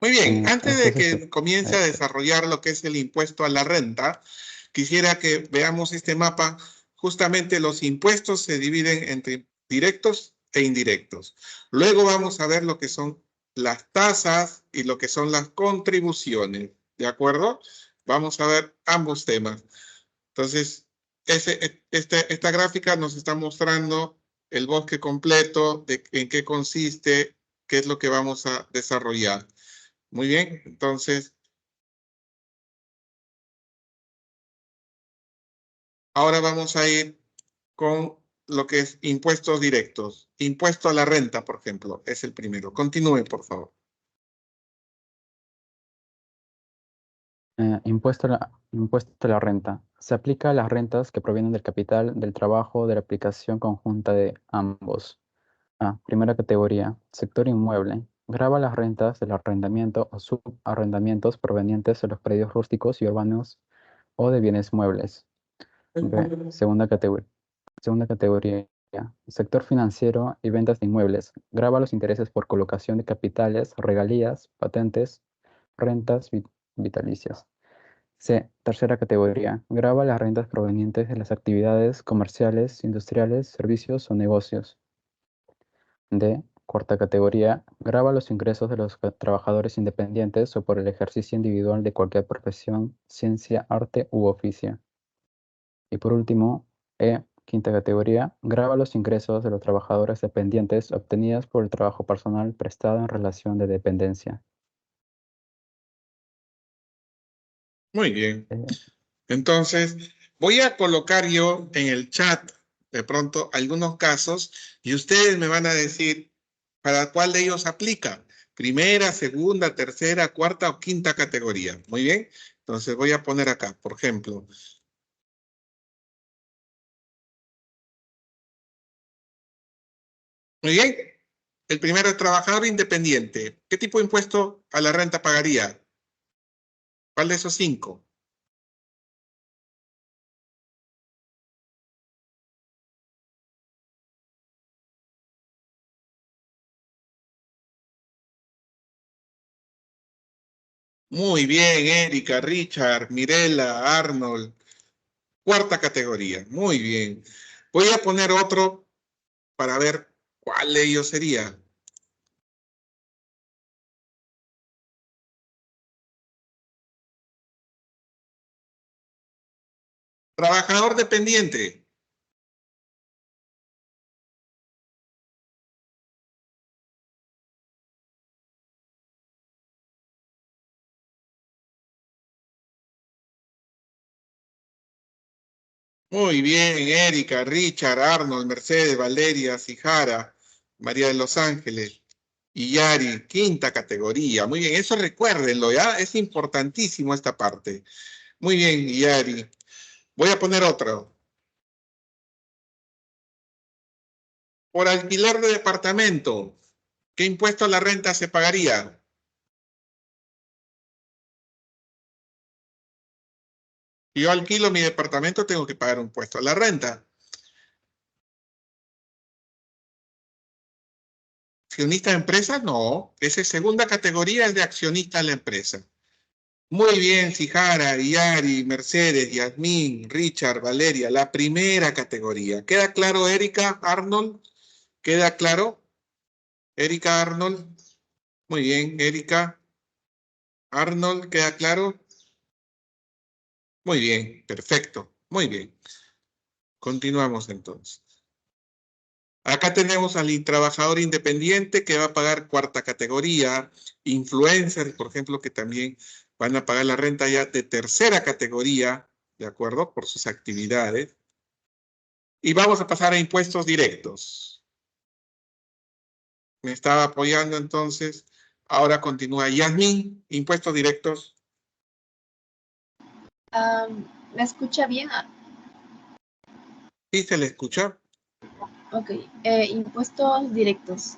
A: Muy bien, antes de
E: Estos
A: que comience a desarrollar lo que es el impuesto a la renta, quisiera que veamos este mapa. Justamente los impuestos se dividen entre directos e indirectos. Luego vamos a ver lo que son las tasas y lo que son las contribuciones, ¿de acuerdo? Vamos a ver ambos temas. Entonces, esta gráfica nos está mostrando el bosque completo, de en qué consiste, qué es lo que vamos a desarrollar. Muy bien, entonces, ahora vamos a ir con lo que es impuestos directos. Impuesto a la renta, por ejemplo, es el primero. Continúe, por favor.
E: Impuesto a la renta. Se aplica a las rentas que provienen del capital, del trabajo, de la aplicación conjunta de ambos. Primera categoría, sector inmueble. Grava las rentas del arrendamiento o subarrendamientos provenientes de los predios rústicos y urbanos o de bienes muebles. B, segunda categoría, sector financiero y ventas de inmuebles. Grava los intereses por colocación de capitales, regalías, patentes, rentas vitalicias. C, tercera categoría. Grava las rentas provenientes de las actividades comerciales, industriales, servicios o negocios. D, cuarta categoría. Grava los ingresos de los trabajadores independientes o por el ejercicio individual de cualquier profesión, ciencia, arte u oficio. Y por último, E, quinta categoría. Grava los ingresos de los trabajadores dependientes obtenidos por el trabajo personal prestado en relación de dependencia.
A: Muy bien.
E: Eh,
A: Entonces, voy a colocar yo en el chat de pronto algunos casos y ustedes me van a decir para cuál de ellos aplica. Primera, segunda, tercera, cuarta o quinta categoría. Muy bien. Entonces voy a poner acá, por ejemplo. Muy bien. El primero es trabajador independiente. ¿Qué tipo de impuesto a la renta pagaría? ¿Cuál de esos 5? Muy bien, Erika, Richard, Mirela, Arnold. Cuarta categoría. Muy bien. Voy a poner otro para ver cuál de ellos sería. Trabajador dependiente. Muy bien, Erika, Richard, Arnold, Mercedes, Valeria, Sijara, María de los Ángeles y Yari, quinta categoría. Muy bien, eso recuérdenlo, ¿ya? Es importantísimo esta parte. Muy bien, Yari. Voy a poner otro. Por alquiler de departamento, ¿qué impuesto a la renta se pagaría? Si yo alquilo mi departamento, tengo que pagar un impuesto a la renta. ¿Accionista de empresa? No. Esa es segunda categoría, es de accionista de la empresa. Muy bien, Sijara, Yari, Mercedes, Yasmín, Richard, Valeria, la primera categoría. ¿Queda claro, Erika, Arnold? ¿Queda claro? Erika, Arnold. Muy bien, Erika. Arnold, ¿queda claro? Muy bien, perfecto. Muy bien. Continuamos entonces. Acá tenemos al trabajador independiente que va a pagar cuarta categoría, influencers, por ejemplo, que también van a pagar la renta ya de tercera categoría, ¿de acuerdo? Por sus actividades. Y vamos a pasar a impuestos directos. Me estaba apoyando entonces. Ahora continúa Yasmín, impuestos directos.
D: ¿Me escucha bien?
A: ¿Sí se le escucha?
D: Ok. Impuestos directos.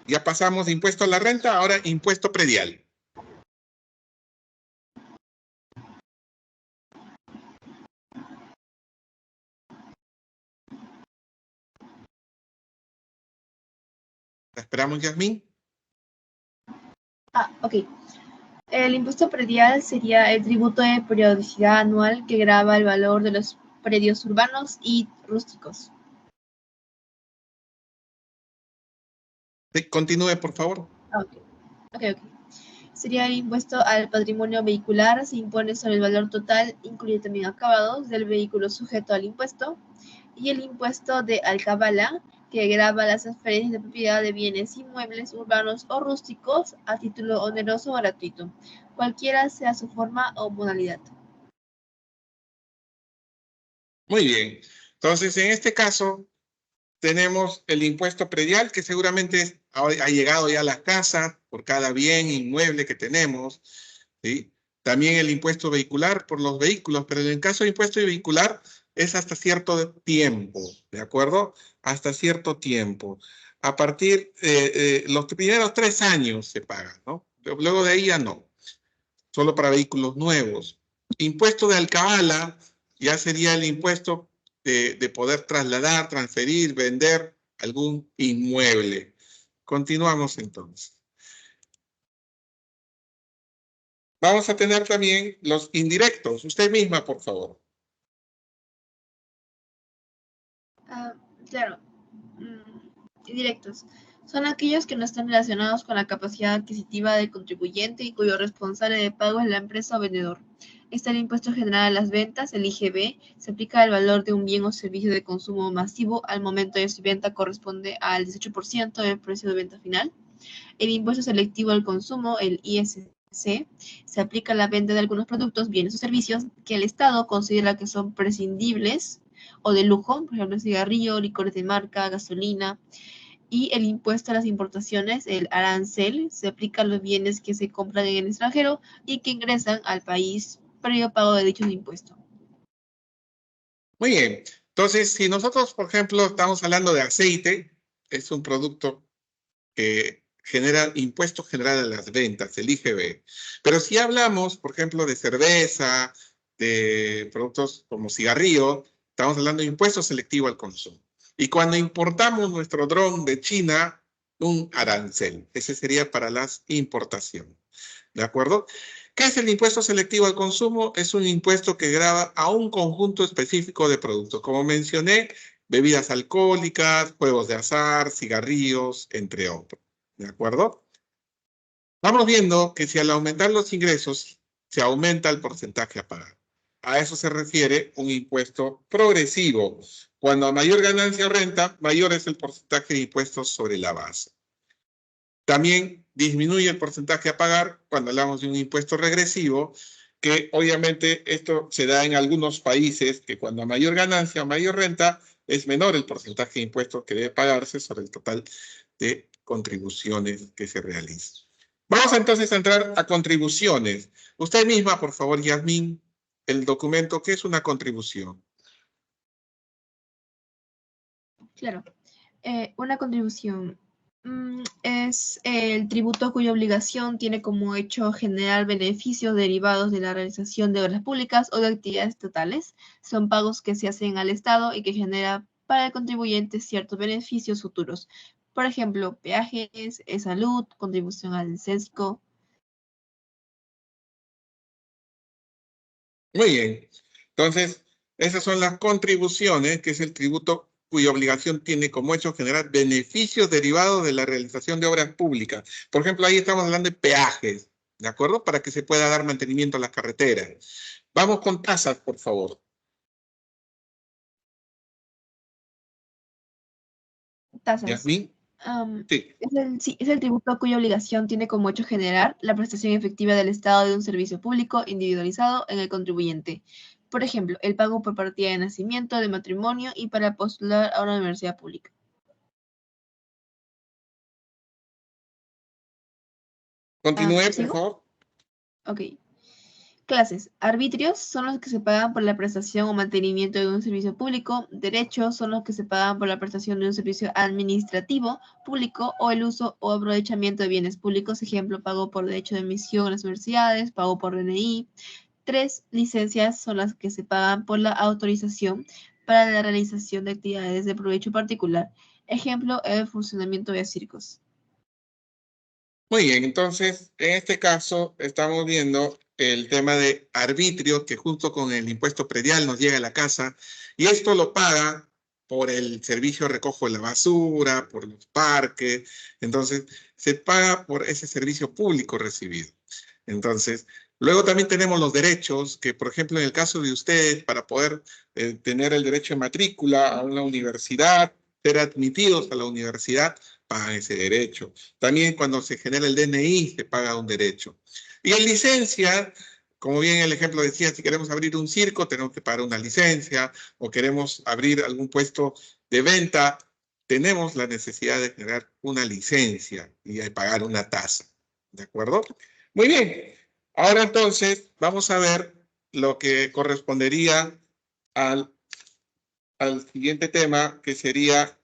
A: Ya pasamos de impuesto a la renta, ahora impuesto predial. ¿La esperamos, Yasmín?
D: Ok. El impuesto predial sería el tributo de periodicidad anual que grava el valor de los predios urbanos y rústicos.
A: Sí, continúe, por favor.
D: Ok. Sería el impuesto al patrimonio vehicular, se impone sobre el valor total, incluye también acabados, del vehículo sujeto al impuesto, y el impuesto de alcabala, que grava las transferencias de propiedad de bienes inmuebles urbanos o rústicos a título oneroso o gratuito, cualquiera sea su forma o modalidad.
A: Muy bien. Entonces, en este caso, tenemos el impuesto predial, que seguramente ha llegado ya a las casas por cada bien inmueble que tenemos, ¿sí? También el impuesto vehicular por los vehículos, pero en el caso de impuesto vehicular es hasta cierto tiempo, ¿de acuerdo? Hasta cierto tiempo. A partir de los primeros 3 años se paga, ¿no? Luego de ahí ya no, solo para vehículos nuevos. Impuesto de alcabala ya sería el impuesto de poder trasladar, transferir, vender algún inmueble. Continuamos entonces. Vamos a tener también los indirectos. Usted misma, por favor.
D: Claro. Indirectos. Son aquellos que no están relacionados con la capacidad adquisitiva del contribuyente y cuyo responsable de pago es la empresa o vendedor. Está el impuesto general a las ventas, el IGB, se aplica al valor de un bien o servicio de consumo masivo al momento de su venta, corresponde al 18% del precio de venta final. El impuesto selectivo al consumo, el ISC, se aplica a la venta de algunos productos, bienes o servicios que el Estado considera que son prescindibles o de lujo, por ejemplo, cigarrillo, licores de marca, gasolina. Y el impuesto a las importaciones, el arancel, se aplica a los bienes que se compran en el extranjero y que ingresan al país previo pago de dichos impuestos.
A: Muy bien. Entonces, si nosotros, por ejemplo, estamos hablando de aceite, es un producto que genera impuesto general a las ventas, el IGB. Pero si hablamos, por ejemplo, de cerveza, de productos como cigarrillo, estamos hablando de impuesto selectivo al consumo. Y cuando importamos nuestro dron de China, un arancel. Ese sería para las importaciones. ¿De acuerdo? ¿Qué es el impuesto selectivo al consumo? Es un impuesto que grava a un conjunto específico de productos. Como mencioné, bebidas alcohólicas, juegos de azar, cigarrillos, entre otros. ¿De acuerdo? Vamos viendo que si al aumentar los ingresos, se aumenta el porcentaje a pagar. A eso se refiere un impuesto progresivo. Cuando a mayor ganancia o renta, mayor es el porcentaje de impuestos sobre la base. También disminuye el porcentaje a pagar cuando hablamos de un impuesto regresivo, que obviamente esto se da en algunos países que cuando a mayor ganancia o mayor renta es menor el porcentaje de impuestos que debe pagarse sobre el total de contribuciones que se realizan. Vamos entonces a entrar a contribuciones. Usted misma, por favor, Yasmín, el documento, ¿qué es una contribución?
D: Claro. Una contribución es el tributo cuya obligación tiene como hecho generar beneficios derivados de la realización de obras públicas o de actividades estatales. Son pagos que se hacen al Estado y que genera para el contribuyente ciertos beneficios futuros. Por ejemplo, peajes, salud, contribución al CESCO.
A: Muy bien. Entonces, esas son las contribuciones, que es el tributo cuya obligación tiene como hecho generar beneficios derivados de la realización de obras públicas. Por ejemplo, ahí estamos hablando de peajes, ¿de acuerdo? Para que se pueda dar mantenimiento a las carreteras. Vamos con tasas, por favor.
D: Tasas.
A: ¿Yasmín? Sí.
D: Es el tributo cuya obligación tiene como hecho generar la prestación efectiva del Estado de un servicio público individualizado en el contribuyente. Por ejemplo, el pago por partida de nacimiento, de matrimonio y para postular a una universidad pública.
A: Continúe, por
D: ¿Sigo?
A: favor.
D: Ok. Clases. Arbitrios son los que se pagan por la prestación o mantenimiento de un servicio público. Derechos son los que se pagan por la prestación de un servicio administrativo público o el uso o aprovechamiento de bienes públicos. Ejemplo, pago por derecho de admisión a las universidades, pago por DNI. 3. Licencias son las que se pagan por la autorización para la realización de actividades de provecho particular. Ejemplo, el funcionamiento de circos.
A: Muy bien, entonces, en este caso estamos viendo el tema de arbitrio que junto con el impuesto predial nos llega a la casa y esto lo paga por el servicio de recojo de la basura, por los parques, entonces se paga por ese servicio público recibido. Entonces, luego también tenemos los derechos que, por ejemplo, en el caso de ustedes, para poder tener el derecho de matrícula a una universidad, ser admitidos a la universidad, pagan ese derecho. También cuando se genera el DNI se paga un derecho. Y en licencia, como bien el ejemplo decía, si queremos abrir un circo tenemos que pagar una licencia o queremos abrir algún puesto de venta, tenemos la necesidad de generar una licencia y de pagar una tasa. ¿De acuerdo? Muy bien. Ahora entonces vamos a ver lo que correspondería al siguiente tema, que sería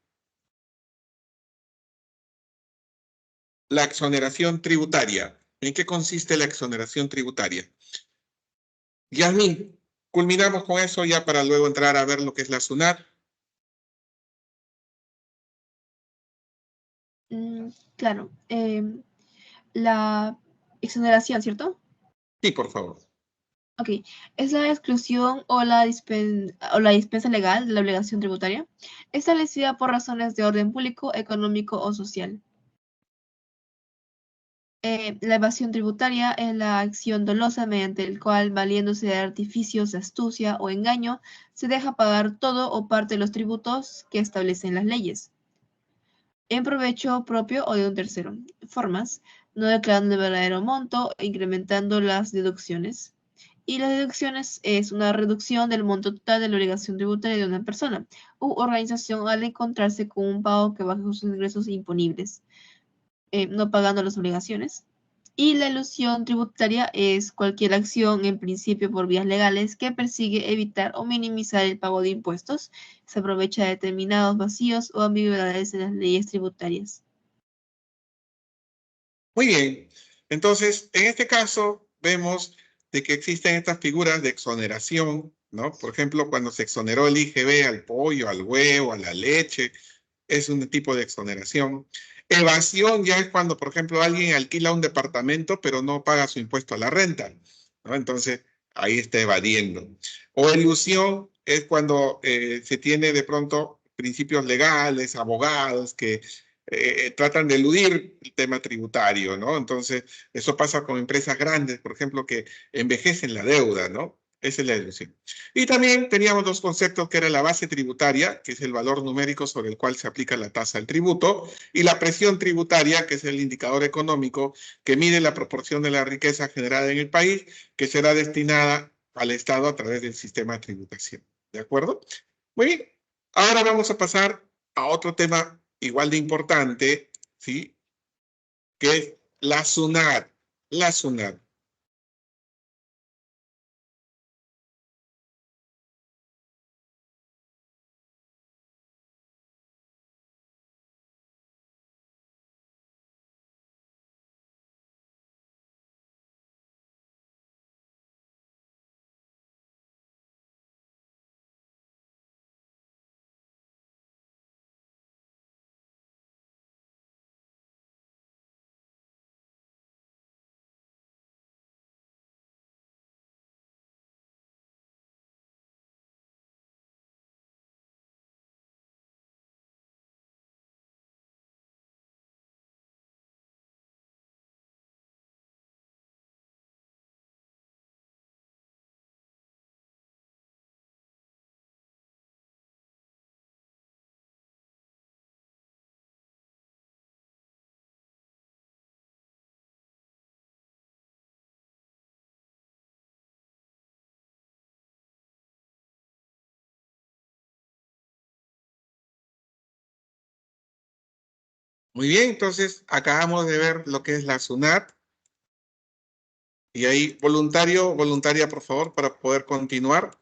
A: la exoneración tributaria. ¿En qué consiste la exoneración tributaria? Yasmín, culminamos con eso ya para luego entrar a ver lo que es la SUNAT.
D: Claro. La exoneración, ¿cierto?
A: Sí, por favor.
D: Ok, es la exclusión o la dispensa legal de la obligación tributaria, establecida por razones de orden público, económico o social. La evasión tributaria es la acción dolosa mediante el cual, valiéndose de artificios de astucia o engaño, se deja pagar todo o parte de los tributos que establecen las leyes, en provecho propio o de un tercero. Formas: no declarando el verdadero monto, incrementando las deducciones. Y las deducciones es una reducción del monto total de la obligación tributaria de una persona u organización al encontrarse con un pago que baje sus ingresos imponibles, no pagando las obligaciones. Y la elusión tributaria es cualquier acción, en principio por vías legales, que persigue evitar o minimizar el pago de impuestos. Se aprovecha de determinados vacíos o ambigüedades en las leyes tributarias.
A: Muy bien. Entonces, en este caso, vemos de que existen estas figuras de exoneración, ¿no? Por ejemplo, cuando se exoneró el IGB al pollo, al huevo, a la leche, es un tipo de exoneración. Evasión ya es cuando, por ejemplo, alguien alquila un departamento pero no paga su impuesto a la renta, ¿no? Entonces, ahí está evadiendo. O elusión es cuando se tiene de pronto principios legales, abogados que tratan de eludir el tema tributario, ¿no? Entonces, eso pasa con empresas grandes, por ejemplo, que envejecen la deuda, ¿no? Esa es la elusión. Y también teníamos dos conceptos que era la base tributaria, que es el valor numérico sobre el cual se aplica la tasa del tributo, y la presión tributaria, que es el indicador económico que mide la proporción de la riqueza generada en el país, que será destinada al Estado a través del sistema de tributación. ¿De acuerdo? Muy bien. Ahora vamos a pasar a otro tema igual de importante, ¿sí? Que es la SUNAT. La SUNAT. Muy bien, entonces acabamos de ver lo que es la SUNAT. Y ahí, voluntario, voluntaria, por favor, para poder continuar.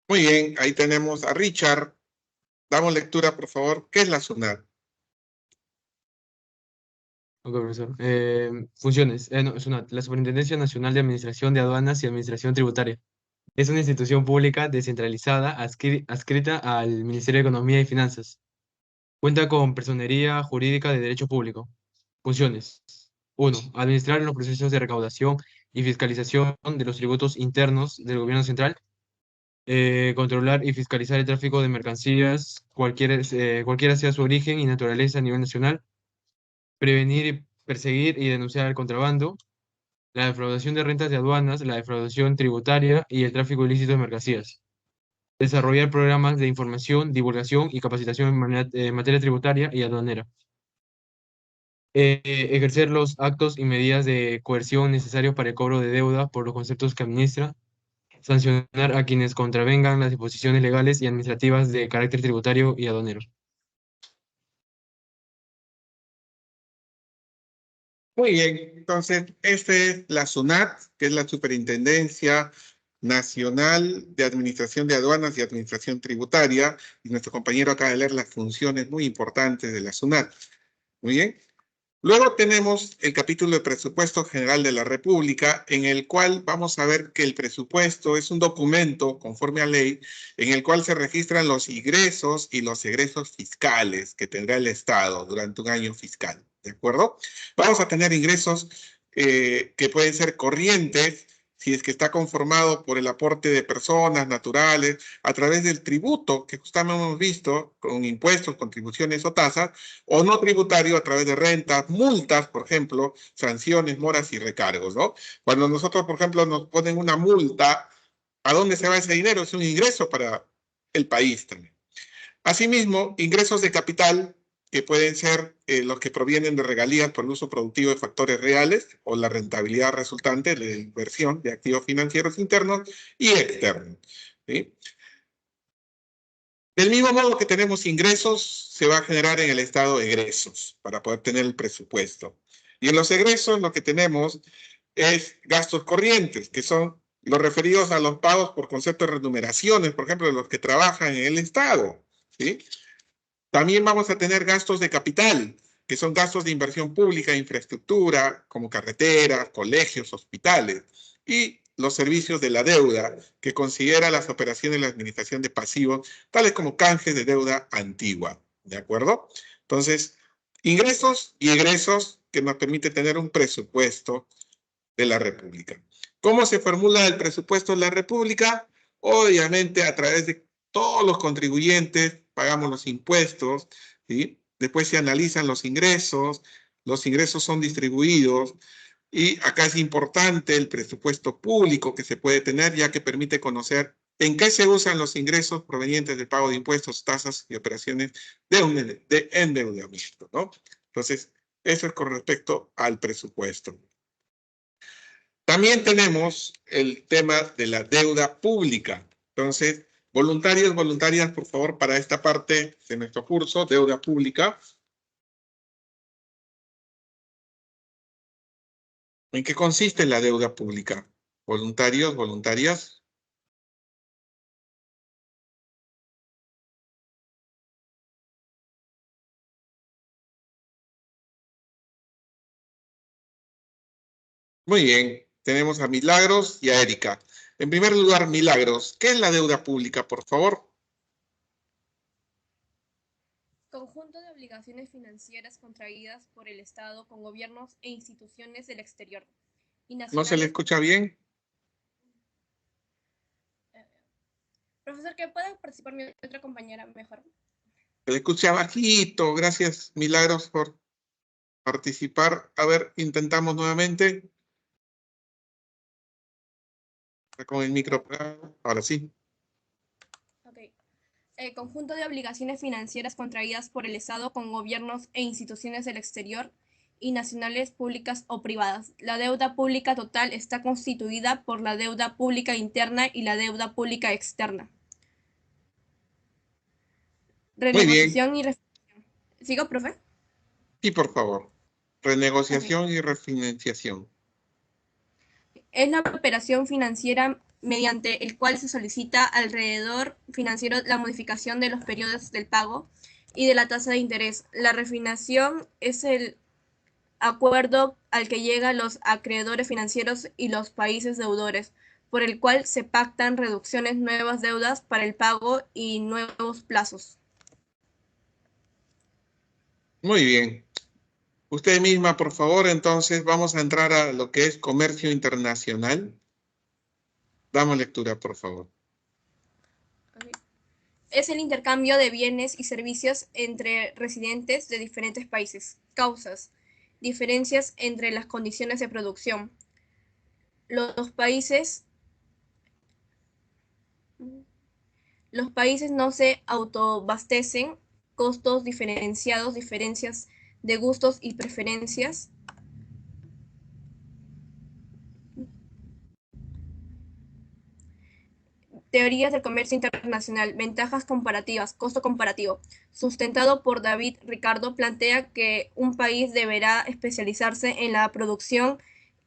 A: Muy bien, ahí tenemos a Richard. Damos lectura, por favor. ¿Qué es la SUNAT?
F: Ok, profesor. Funciones. No, es la Superintendencia Nacional de Administración de Aduanas y Administración Tributaria. Es una institución pública descentralizada adscrita al Ministerio de Economía y Finanzas. Cuenta con personería jurídica de derecho público. Funciones. 1. Administrar los procesos de recaudación y fiscalización de los tributos internos del gobierno central. Controlar y fiscalizar el tráfico de mercancías, cualquiera sea su origen y naturaleza a nivel nacional. Prevenir y perseguir y denunciar el contrabando, la defraudación de rentas de aduanas, la defraudación tributaria y el tráfico ilícito de mercancías. Desarrollar programas de información, divulgación y capacitación en materia tributaria y aduanera. Ejercer los actos y medidas de coerción necesarios para el cobro de deuda por los conceptos que administra. Sancionar a quienes contravengan las disposiciones legales y administrativas de carácter tributario y aduanero.
A: Muy bien, entonces, esta es la SUNAT, que es la Superintendencia Nacional de Administración de Aduanas y Administración Tributaria, y nuestro compañero acaba de leer las funciones muy importantes de la SUNAT. Muy bien. Luego tenemos el capítulo de Presupuesto General de la República, en el cual vamos a ver que el presupuesto es un documento, conforme a ley, en el cual se registran los ingresos y los egresos fiscales que tendrá el Estado durante un año fiscal. ¿De acuerdo? Vamos a tener ingresos que pueden ser corrientes, si es que está conformado por el aporte de personas naturales a través del tributo que justamente hemos visto con impuestos, contribuciones o tasas, o no tributario a través de rentas, multas, por ejemplo, sanciones, moras y recargos, ¿no? Cuando nosotros, por ejemplo, nos ponen una multa, ¿a dónde se va ese dinero? Es un ingreso para el país también. Asimismo, ingresos de capital que pueden ser los que provienen de regalías por el uso productivo de factores reales o la rentabilidad resultante de la inversión de activos financieros internos y externos, ¿sí? Del mismo modo que tenemos ingresos, se va a generar en el estado egresos para poder tener el presupuesto. Y en los egresos lo que tenemos es gastos corrientes, que son los referidos a los pagos por concepto de remuneraciones, por ejemplo, de los que trabajan en el Estado, ¿sí? También vamos a tener gastos de capital, que son gastos de inversión pública, infraestructura, como carreteras, colegios, hospitales, y los servicios de la deuda, que considera las operaciones de la administración de pasivos, tales como canjes de deuda antigua, ¿de acuerdo? Entonces, ingresos y egresos que nos permite tener un presupuesto de la República. ¿Cómo se formula el presupuesto de la República? Obviamente a través de todos los contribuyentes, pagamos los impuestos, ¿sí? Después se analizan los ingresos son distribuidos, y acá es importante el presupuesto público que se puede tener, ya que permite conocer en qué se usan los ingresos provenientes del pago de impuestos, tasas y operaciones de endeudamiento, ¿no? Entonces, eso es con respecto al presupuesto. También tenemos el tema de la deuda pública. Entonces, voluntarios, voluntarias, por favor, para esta parte de nuestro curso, deuda pública. ¿En qué consiste la deuda pública? Voluntarios, voluntarias. Muy bien, tenemos a Milagros y a Erika. En primer lugar, Milagros, ¿qué es la deuda pública, por favor?
G: Conjunto de obligaciones financieras contraídas por el Estado con gobiernos e instituciones del exterior. Y
A: ¿No se le escucha bien?
G: Profesor, ¿que pueda participar mi otra compañera mejor?
A: Se le escucha bajito. Gracias, Milagros, por participar. A ver, intentamos nuevamente. Con el micro apagado. Ahora sí.
G: Okay. Conjunto de obligaciones financieras contraídas por el Estado con gobiernos e instituciones del exterior y nacionales, públicas o privadas. La deuda pública total está constituida por la deuda pública interna y la deuda pública externa. Renegociación y refinanciación. ¿Sigo, profe?
A: Sí, por favor. Renegociación y refinanciación.
G: Es la operación financiera mediante el cual se solicita al alrededor financiero la modificación de los periodos del pago y de la tasa de interés. La refinanciación es el acuerdo al que llegan los acreedores financieros y los países deudores, por el cual se pactan reducciones, nuevas deudas para el pago y nuevos plazos.
A: Muy bien. Usted misma, por favor, entonces vamos a entrar a lo que es comercio internacional. Damos lectura, por favor.
G: Es el intercambio de bienes y servicios entre residentes de diferentes países. Causas: diferencias entre las condiciones de producción. Los países no se autoabastecen. Costos diferenciados, diferencias de gustos y preferencias. Teorías del comercio internacional, ventajas comparativas, costo comparativo. Sustentado por David Ricardo, plantea que un país deberá especializarse en la producción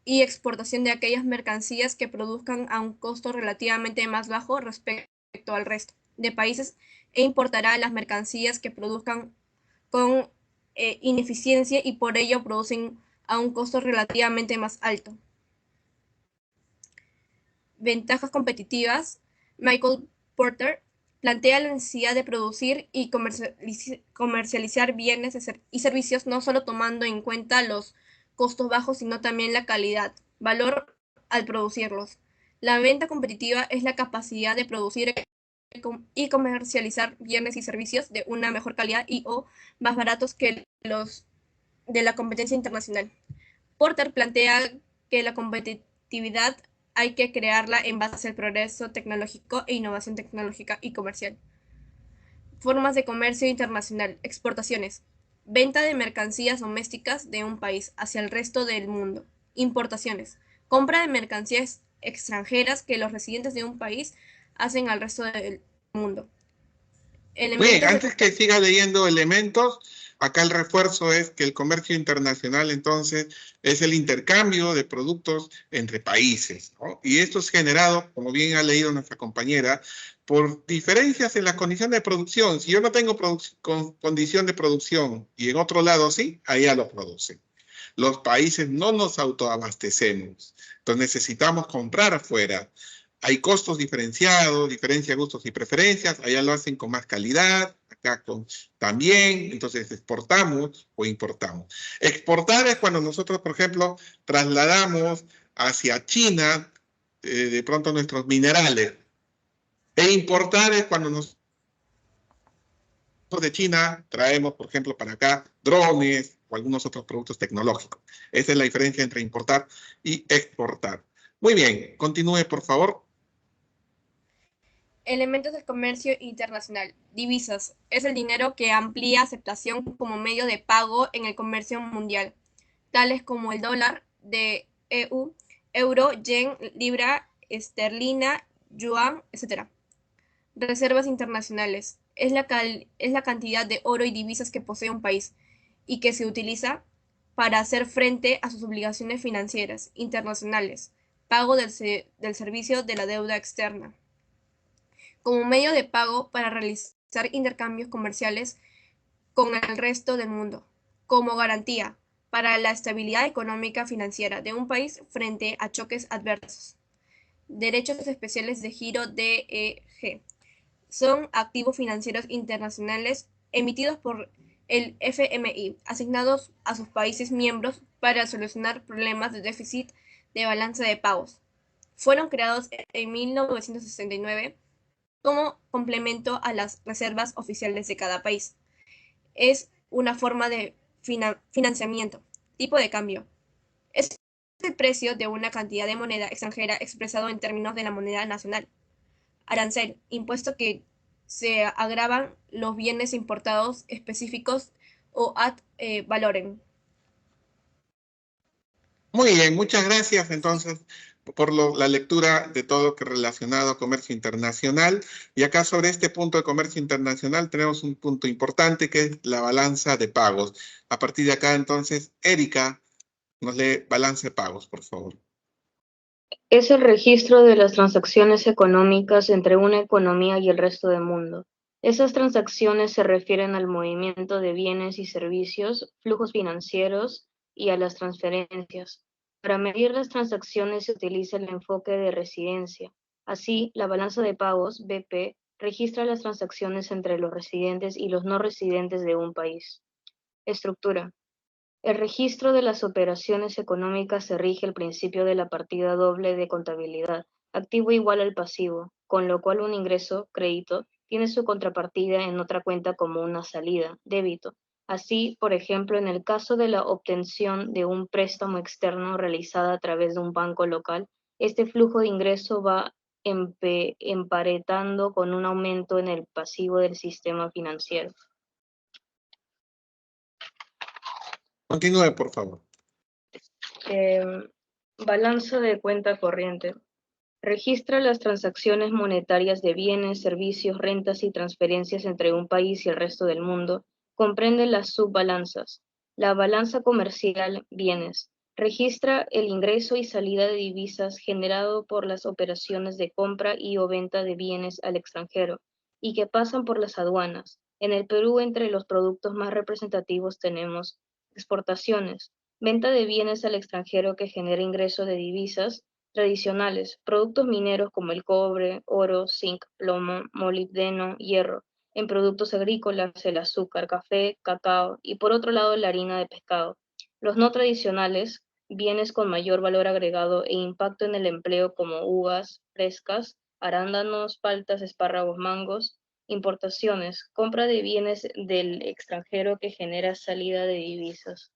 G: y exportación de aquellas mercancías que produzcan a un costo relativamente más bajo respecto al resto de países, e importará las mercancías que produzcan con ineficiencia y por ello producen a un costo relativamente más alto. Ventajas competitivas. Michael Porter plantea la necesidad de producir y comercializar bienes y servicios no solo tomando en cuenta los costos bajos, sino también la calidad, valor al producirlos. La venta competitiva es la capacidad de producir y comercializar bienes y servicios de una mejor calidad y o más baratos que los de la competencia internacional. Porter plantea que la competitividad hay que crearla en base al progreso tecnológico e innovación tecnológica y comercial. Formas de comercio internacional. Exportaciones. Venta de mercancías domésticas de un país hacia el resto del mundo. Importaciones. Compra de mercancías extranjeras que los residentes de un país hacen al resto del mundo.
A: Bien, antes que siga leyendo elementos, acá el refuerzo es que el comercio internacional entonces es el intercambio de productos entre países, ¿no? Y esto es generado, como bien ha leído nuestra compañera, por diferencias en la condición de producción. Si yo no tengo condición de producción y en otro lado sí, allá lo producen. Los países no nos autoabastecemos, entonces necesitamos comprar afuera. Hay costos diferenciados, diferencia de gustos y preferencias, allá lo hacen con más calidad, acá también, entonces exportamos o importamos. Exportar es cuando nosotros, por ejemplo, trasladamos hacia China de pronto nuestros minerales. E importar es cuando nosotros de China traemos, por ejemplo, para acá drones o algunos otros productos tecnológicos. Esa es la diferencia entre importar y exportar. Muy bien, continúe, por favor.
G: Elementos del comercio internacional. Divisas. Es el dinero que amplía aceptación como medio de pago en el comercio mundial, tales como el dólar de EU, euro, yen, libra esterlina, yuan, etc. Reservas internacionales. Es la cantidad de oro y divisas que posee un país y que se utiliza para hacer frente a sus obligaciones financieras internacionales, pago del servicio de la deuda externa como medio de pago para realizar intercambios comerciales con el resto del mundo, como garantía para la estabilidad económica financiera de un país frente a choques adversos. Derechos especiales de giro DEG son activos financieros internacionales emitidos por el FMI, asignados a sus países miembros para solucionar problemas de déficit de balanza de pagos. Fueron creados en 1969 como complemento a las reservas oficiales de cada país. Es una forma de financiamiento, tipo de cambio. Es el precio de una cantidad de moneda extranjera expresado en términos de la moneda nacional. Arancel, impuesto que se agravan los bienes importados específicos o ad valorem.
A: Muy bien, muchas gracias entonces por la lectura de todo lo que es relacionado a comercio internacional. Y acá sobre este punto de comercio internacional tenemos un punto importante que es la balanza de pagos. A partir de acá entonces, Erika nos lee balance de pagos, por favor.
H: Es el registro de las transacciones económicas entre una economía y el resto del mundo. Esas transacciones se refieren al movimiento de bienes y servicios, flujos financieros y a las transferencias. Para medir las transacciones se utiliza el enfoque de residencia. Así, la balanza de pagos, BP, registra las transacciones entre los residentes y los no residentes de un país. Estructura. El registro de las operaciones económicas se rige el principio de la partida doble de contabilidad, activo igual al pasivo, con lo cual un ingreso, crédito, tiene su contrapartida en otra cuenta como una salida, débito. Así, por ejemplo, en el caso de la obtención de un préstamo externo realizada a través de un banco local, este flujo de ingreso va emparetando con un aumento en el pasivo del sistema financiero.
A: Continúe, por favor.
H: Balanza de cuenta corriente. Registra las transacciones monetarias de bienes, servicios, rentas y transferencias entre un país y el resto del mundo. Comprende las subbalanzas. La balanza comercial, bienes. Registra el ingreso y salida de divisas generado por las operaciones de compra y o venta de bienes al extranjero y que pasan por las aduanas. En el Perú, entre los productos más representativos tenemos exportaciones, venta de bienes al extranjero que genera ingreso de divisas tradicionales, productos mineros como el cobre, oro, zinc, plomo, molibdeno, hierro, en productos agrícolas el azúcar, café, cacao y por otro lado la harina de pescado. Los no tradicionales, bienes con mayor valor agregado e impacto en el empleo como uvas frescas, arándanos, paltas, espárragos, mangos. Importaciones, compra de bienes del extranjero que genera salida de divisas.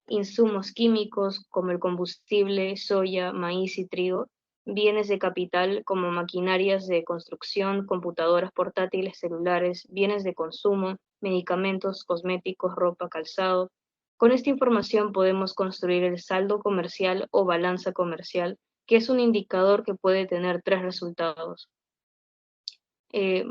H: Insumos químicos como el combustible, soya, maíz y trigo, bienes de capital como maquinarias de construcción, computadoras portátiles, celulares, bienes de consumo, medicamentos, cosméticos, ropa, calzado. Con esta información podemos construir el saldo comercial o balanza comercial, que es un indicador que puede tener tres resultados.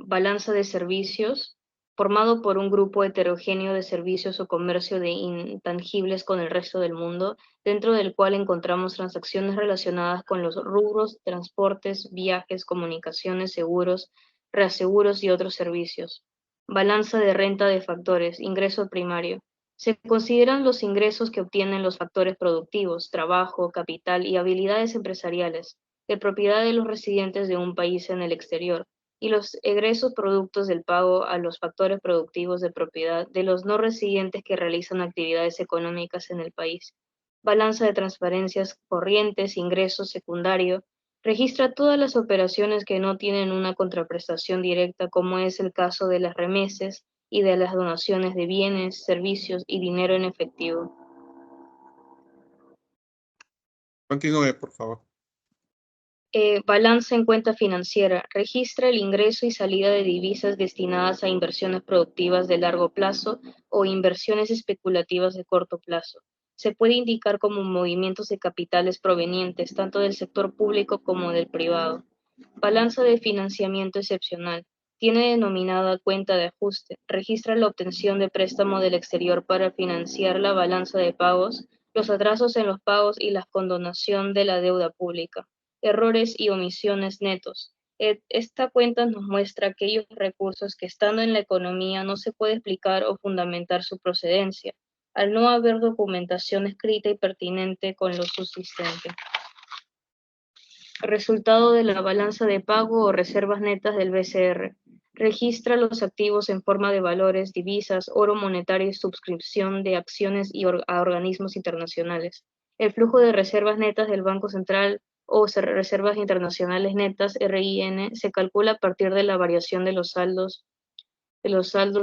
H: Balanza de servicios, formado por un grupo heterogéneo de servicios o comercio de intangibles con el resto del mundo, dentro del cual encontramos transacciones relacionadas con los rubros, transportes, viajes, comunicaciones, seguros, reaseguros y otros servicios. Balanza de renta de factores, ingreso primario. Se consideran los ingresos que obtienen los factores productivos, trabajo, capital y habilidades empresariales, de propiedad de los residentes de un país en el exterior, y los egresos productos del pago a los factores productivos de propiedad de los no residentes que realizan actividades económicas en el país. Balanza de transferencias corrientes, ingresos secundario, registra todas las operaciones que no tienen una contraprestación directa, como es el caso de las remesas y de las donaciones de bienes, servicios y dinero en efectivo.
A: Continúe, por favor.
H: Balanza en cuenta financiera. Registra el ingreso y salida de divisas destinadas a inversiones productivas de largo plazo o inversiones especulativas de corto plazo. Se puede indicar como movimientos de capitales provenientes tanto del sector público como del privado. Balanza de financiamiento excepcional. Tiene denominada cuenta de ajuste. Registra la obtención de préstamo del exterior para financiar la balanza de pagos, los atrasos en los pagos y la condonación de la deuda pública. Errores y omisiones netos. Esta cuenta nos muestra aquellos recursos que estando en la economía no se puede explicar o fundamentar su procedencia, al no haber documentación escrita y pertinente con lo subsistente. Resultado de la balanza de pago o reservas netas del BCR. Registra los activos en forma de valores, divisas, oro monetario y suscripción de acciones a organismos internacionales. El flujo de reservas netas del Banco Central o reservas internacionales netas, RIN, se calcula a partir de la variación de los saldos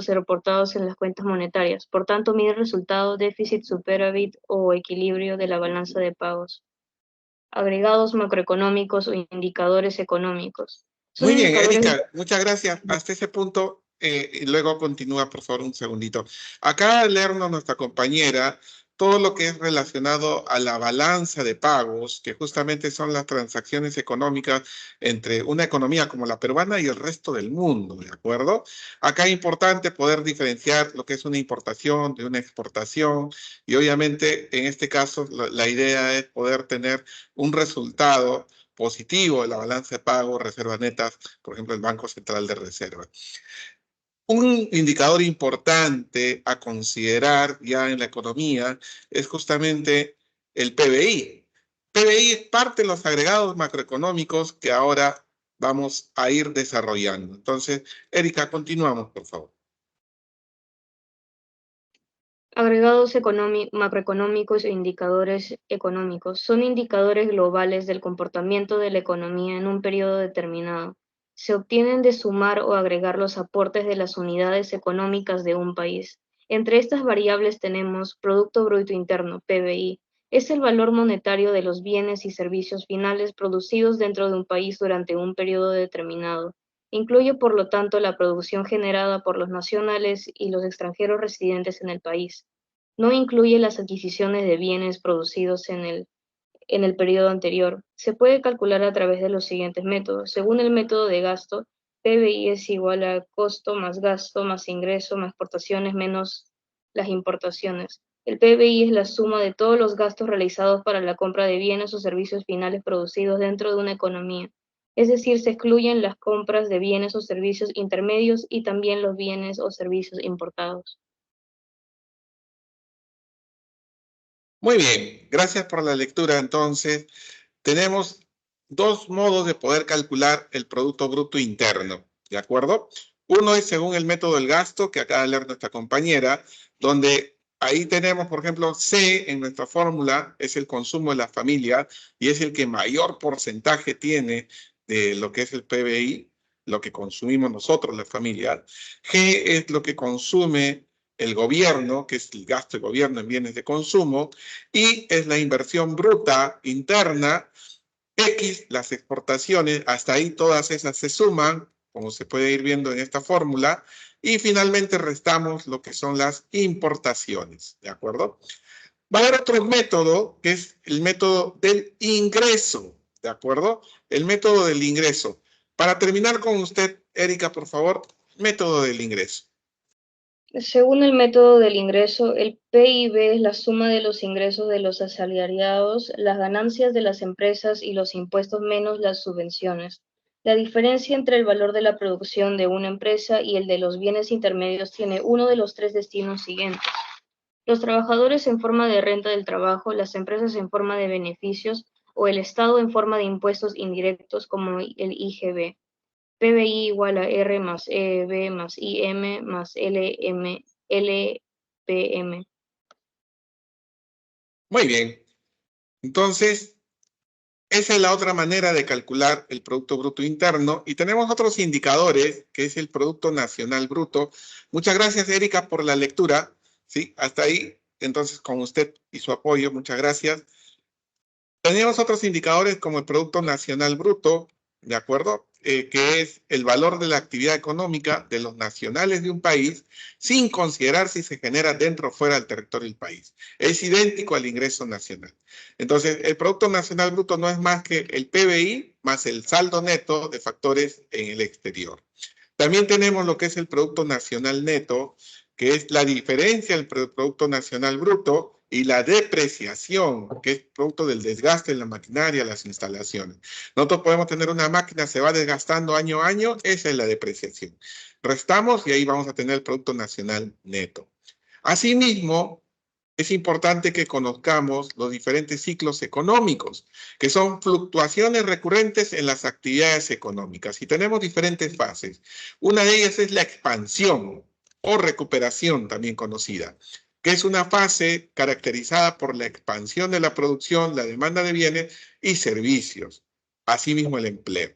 H: reportados en las cuentas monetarias. Por tanto, mide el resultado, déficit, superávit o equilibrio de la balanza de pagos. Agregados macroeconómicos o indicadores económicos.
A: Muy bien, Erika, muchas gracias. Hasta ese punto, y luego continúa, por favor, un segundito. Acaba de leernos nuestra compañera todo lo que es relacionado a la balanza de pagos, que justamente son las transacciones económicas entre una economía como la peruana y el resto del mundo, ¿de acuerdo? Acá es importante poder diferenciar lo que es una importación de una exportación, y obviamente en este caso la idea es poder tener un resultado positivo de la balanza de pago, reservas netas, por ejemplo, el Banco Central de Reserva. Un indicador importante a considerar ya en la economía es justamente el PBI. PBI es parte de los agregados macroeconómicos que ahora vamos a ir desarrollando. Entonces, Erika, continuamos, por favor.
H: Agregados macroeconómicos e indicadores económicos son indicadores globales del comportamiento de la economía en un periodo determinado. Se obtienen de sumar o agregar los aportes de las unidades económicas de un país. Entre estas variables tenemos Producto Bruto Interno, PBI. Es el valor monetario de los bienes y servicios finales producidos dentro de un país durante un periodo determinado. Incluye, por lo tanto, la producción generada por los nacionales y los extranjeros residentes en el país. No incluye las adquisiciones de bienes producidos en el periodo anterior. Se puede calcular a través de los siguientes métodos. Según el método de gasto, PBI es igual a costo más gasto más ingreso más exportaciones menos las importaciones. El PBI es la suma de todos los gastos realizados para la compra de bienes o servicios finales producidos dentro de una economía. Es decir, se excluyen las compras de bienes o servicios intermedios y también los bienes o servicios importados.
A: Muy bien, gracias por la lectura. Entonces, tenemos dos modos de poder calcular el Producto Bruto Interno, ¿de acuerdo? Uno es según el método del gasto, que acaba de leer nuestra compañera, donde ahí tenemos, por ejemplo, C en nuestra fórmula, es el consumo de la familia, y es el que mayor porcentaje tiene de lo que es el PBI, lo que consumimos nosotros, la familia. G es lo que consume el gobierno, que es el gasto de gobierno en bienes de consumo, y es la inversión bruta interna. X, las exportaciones, hasta ahí todas esas se suman, como se puede ir viendo en esta fórmula, Y finalmente restamos lo que son las importaciones, ¿de acuerdo? Va a haber otro método, que es el método del ingreso, ¿de acuerdo? El método del ingreso. Para terminar con usted, Erika, por favor, método del ingreso.
H: Según el método del ingreso, el PIB es la suma de los ingresos de los asalariados, las ganancias de las empresas y los impuestos menos las subvenciones. La diferencia entre el valor de la producción de una empresa y el de los bienes intermedios tiene uno de los tres destinos siguientes. Los trabajadores en forma de renta del trabajo, las empresas en forma de beneficios o el Estado en forma de impuestos indirectos como el IGB. PBI igual a R más EB más IM más LPM.
A: Muy bien. Entonces, esa es la otra manera de calcular el Producto Bruto Interno. Y tenemos otros indicadores, que es el Producto Nacional Bruto. Muchas gracias, Erika, por la lectura. Sí, hasta ahí. Entonces, con usted y su apoyo, muchas gracias. Tenemos otros indicadores como el Producto Nacional Bruto, ¿de acuerdo? Que es el valor de la actividad económica de los nacionales de un país sin considerar si se genera dentro o fuera del territorio del país. Es idéntico al ingreso nacional. Entonces, el Producto Nacional Bruto no es más que el PBI más el saldo neto de factores en el exterior. También tenemos lo que es el Producto Nacional Neto, que es la diferencia entre el Producto Nacional Bruto y la depreciación, que es producto del desgaste en la maquinaria, las instalaciones. Nosotros podemos tener una máquina, se va desgastando año a año, esa es la depreciación. Restamos y ahí vamos a tener el Producto Nacional Neto. Asimismo, es importante que conozcamos los diferentes ciclos económicos, que son fluctuaciones recurrentes en las actividades económicas. Y tenemos diferentes fases. Una de ellas es la expansión o recuperación, también conocida, que es una fase caracterizada por la expansión de la producción, la demanda de bienes y servicios, asimismo el empleo.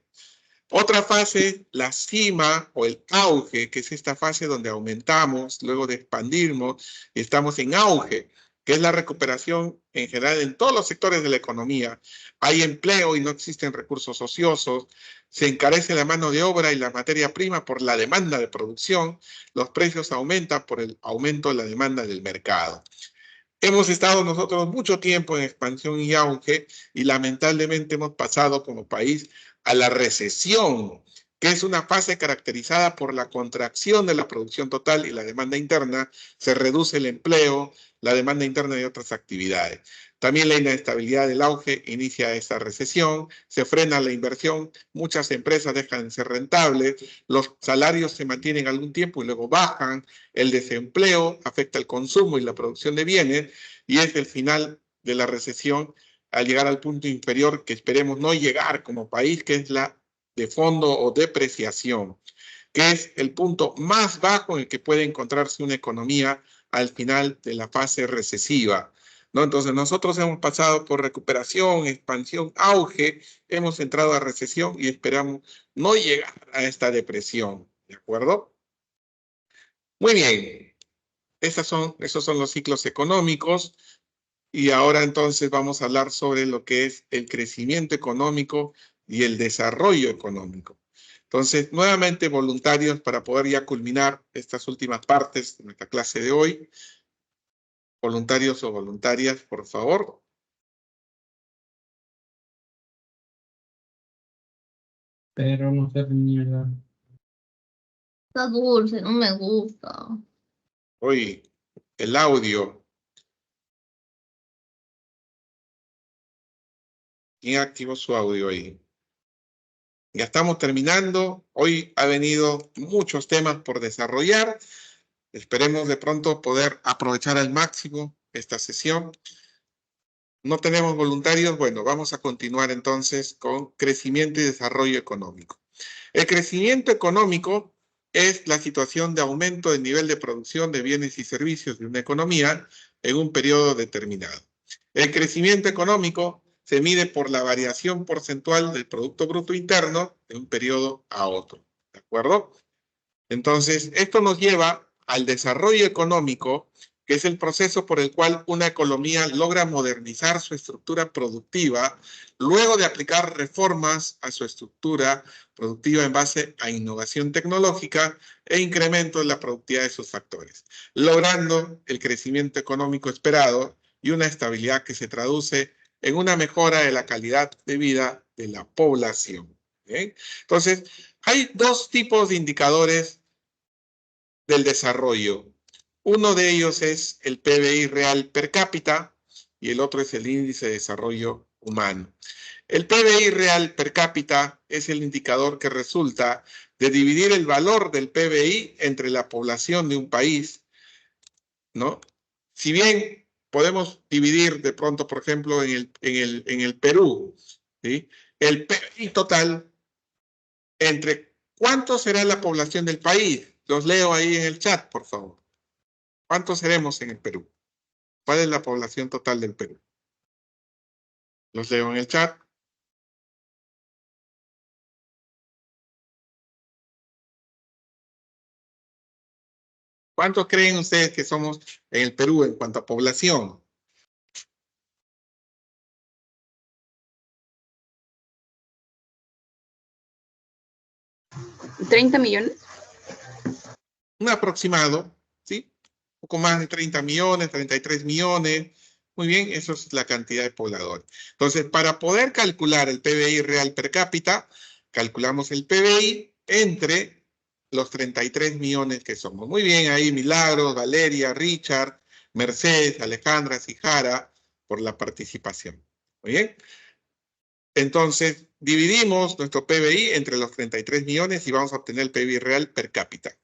A: Otra fase, la cima o el auge, que es esta fase donde aumentamos, luego de expandirnos, y estamos en auge, que es la recuperación en general en todos los sectores de la economía. Hay empleo y no existen recursos ociosos, se encarece la mano de obra y la materia prima por la demanda de producción, los precios aumentan por el aumento de la demanda del mercado. Hemos estado nosotros mucho tiempo en expansión y auge y lamentablemente hemos pasado como país a la recesión, que es una fase caracterizada por la contracción de la producción total y la demanda interna, se reduce el empleo, la demanda interna y otras actividades. También la inestabilidad del auge inicia esta recesión, se frena la inversión, muchas empresas dejan de ser rentables, los salarios se mantienen algún tiempo y luego bajan, el desempleo afecta el consumo y la producción de bienes y es el final de la recesión al llegar al punto inferior que esperemos no llegar como país, que es la de fondo o depreciación, que es el punto más bajo en el que puede encontrarse una economía al final de la fase recesiva, ¿no? Entonces nosotros hemos pasado por recuperación, expansión, auge, hemos entrado a recesión y esperamos no llegar a esta depresión, ¿de acuerdo? Muy bien, esos son los ciclos económicos. Y ahora entonces vamos a hablar sobre lo que es el crecimiento económico y el desarrollo económico. Entonces, nuevamente voluntarios para poder ya culminar estas últimas partes de nuestra clase de hoy. Voluntarios o voluntarias, por favor.
F: Pero no sé, mierda.
I: Está dulce, no me gusta.
A: Hoy, el audio. ¿Quién activó su audio ahí? Ya estamos terminando. Hoy ha venido muchos temas por desarrollar. Esperemos de pronto poder aprovechar al máximo esta sesión. No tenemos voluntarios. Bueno, vamos a continuar entonces con crecimiento y desarrollo económico. El crecimiento económico es la situación de aumento del nivel de producción de bienes y servicios de una economía en un periodo determinado. El crecimiento económico se mide por la variación porcentual del Producto Bruto Interno de un periodo a otro. ¿De acuerdo? Entonces, esto nos lleva al desarrollo económico, que es el proceso por el cual una economía logra modernizar su estructura productiva luego de aplicar reformas a su estructura productiva en base a innovación tecnológica e incremento de la productividad de sus factores, logrando el crecimiento económico esperado y una estabilidad que se traduce en una mejora de la calidad de vida de la población. ¿Bien? Entonces, hay dos tipos de indicadores del desarrollo. Uno de ellos es el PBI real per cápita y el otro es el índice de desarrollo humano. El PBI real per cápita es el indicador que resulta de dividir el valor del PBI entre la población de un país, ¿no? Si bien podemos dividir de pronto, por ejemplo, en el Perú, ¿sí? El PBI total entre ¿cuánto será la población del país? Los leo ahí en el chat, por favor. ¿Cuántos seremos en el Perú? ¿Cuál es la población total del Perú? Los leo en el chat. ¿Cuántos creen ustedes que somos en el Perú en cuanto a población?
B: ¿30 millones?
A: Un aproximado, ¿sí? Un poco más de 30 millones, 33 millones. Muy bien, eso es la cantidad de pobladores. Entonces, para poder calcular el PBI real per cápita, calculamos el PBI entre los 33 millones que somos. Muy bien, ahí Milagros, Valeria, Richard, Mercedes, Alejandra, Sijara, por la participación. Muy bien. Entonces, dividimos nuestro PBI entre los 33 millones y vamos a obtener el PBI real per cápita.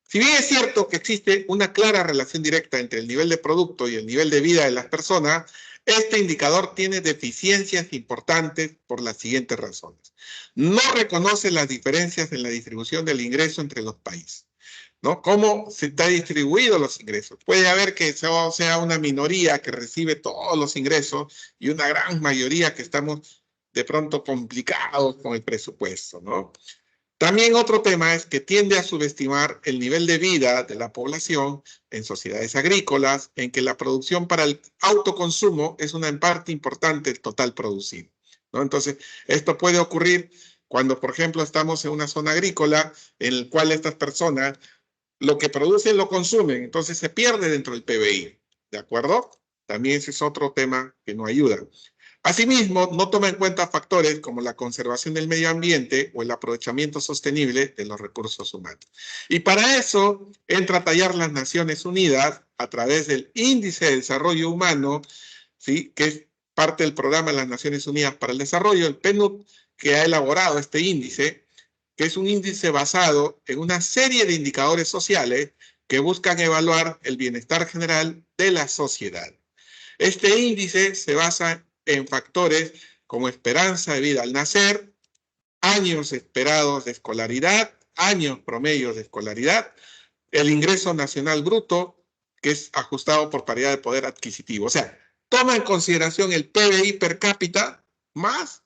A: Si bien es cierto que existe una clara relación directa entre el nivel de producto y el nivel de vida de las personas, este indicador tiene deficiencias importantes por las siguientes razones. No reconoce las diferencias en la distribución del ingreso entre los países, ¿no? ¿Cómo se está distribuido los ingresos? Puede haber que sea una minoría que recibe todos los ingresos y una gran mayoría que estamos de pronto complicados con el presupuesto, ¿no? También otro tema es que tiende a subestimar el nivel de vida de la población en sociedades agrícolas, en que la producción para el autoconsumo es una parte importante del total producido, ¿no? Entonces, esto puede ocurrir cuando, por ejemplo, estamos en una zona agrícola en la cual estas personas lo que producen lo consumen, entonces se pierde dentro del PBI, ¿de acuerdo? También ese es otro tema que no ayuda. Asimismo, no toma en cuenta factores como la conservación del medio ambiente o el aprovechamiento sostenible de los recursos humanos. Y para eso entra a tallar las Naciones Unidas a través del Índice de Desarrollo Humano, ¿sí? Que es parte del Programa de las Naciones Unidas para el Desarrollo, el PNUD, que ha elaborado este índice, que es un índice basado en una serie de indicadores sociales que buscan evaluar el bienestar general de la sociedad. Este índice se basa en factores como esperanza de vida al nacer, años esperados de escolaridad, años promedios de escolaridad, el ingreso nacional bruto, que es ajustado por paridad de poder adquisitivo. O sea, toma en consideración el PBI per cápita más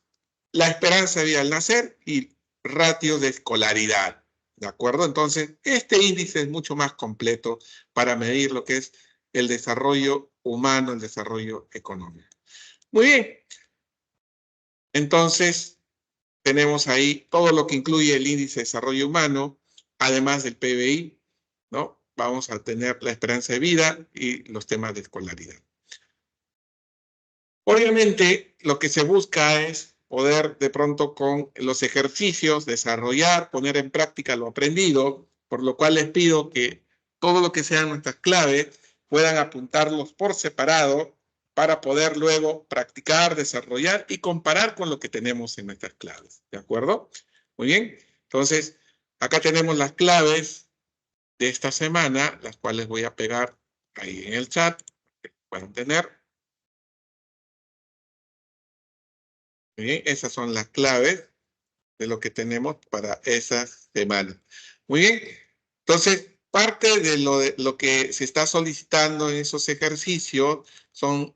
A: la esperanza de vida al nacer y ratios de escolaridad. ¿De acuerdo? Entonces, este índice es mucho más completo para medir lo que es el desarrollo humano, el desarrollo económico. Muy bien. Entonces, tenemos ahí todo lo que incluye el índice de desarrollo humano, además del PBI, ¿no? Vamos a tener la esperanza de vida y los temas de escolaridad. Obviamente, lo que se busca es poder de pronto con los ejercicios desarrollar, poner en práctica lo aprendido, por lo cual les pido que todo lo que sean nuestras claves puedan apuntarlos por separado para poder luego practicar, desarrollar y comparar con lo que tenemos en nuestras claves. ¿De acuerdo? Muy bien. Entonces, acá tenemos las claves de esta semana, las cuales voy a pegar ahí en el chat, que puedan tener. Muy bien, esas son las claves de lo que tenemos para esa semana. Muy bien. Entonces, parte de lo que se está solicitando en esos ejercicios son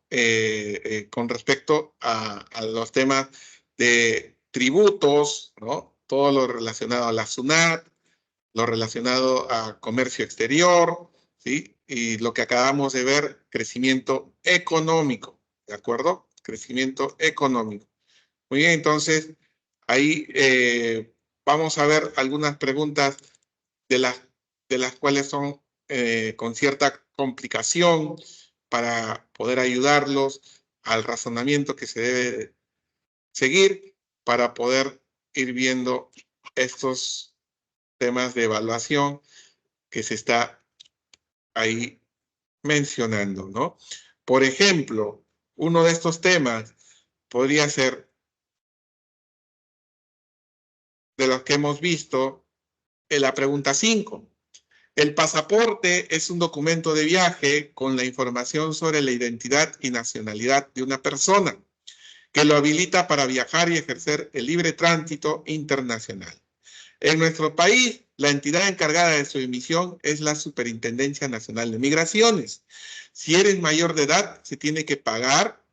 A: con respecto a los temas de tributos, ¿no? Todo lo relacionado a la SUNAT, lo relacionado a comercio exterior, ¿sí? y lo que acabamos de ver, crecimiento económico, ¿de acuerdo? Crecimiento económico. Muy bien, entonces, ahí vamos a ver algunas preguntas de las cuales son con cierta complicación para poder ayudarlos al razonamiento que se debe seguir para poder ir viendo estos temas de evaluación que se está ahí mencionando, ¿no? Por ejemplo, uno de estos temas podría ser de los que hemos visto en la pregunta 5. El pasaporte es un documento de viaje con la información sobre la identidad y nacionalidad de una persona que lo habilita para viajar y ejercer el libre tránsito internacional. En nuestro país, la entidad encargada de su emisión es la Superintendencia Nacional de Migraciones. Si eres mayor de edad, se tiene que pagar.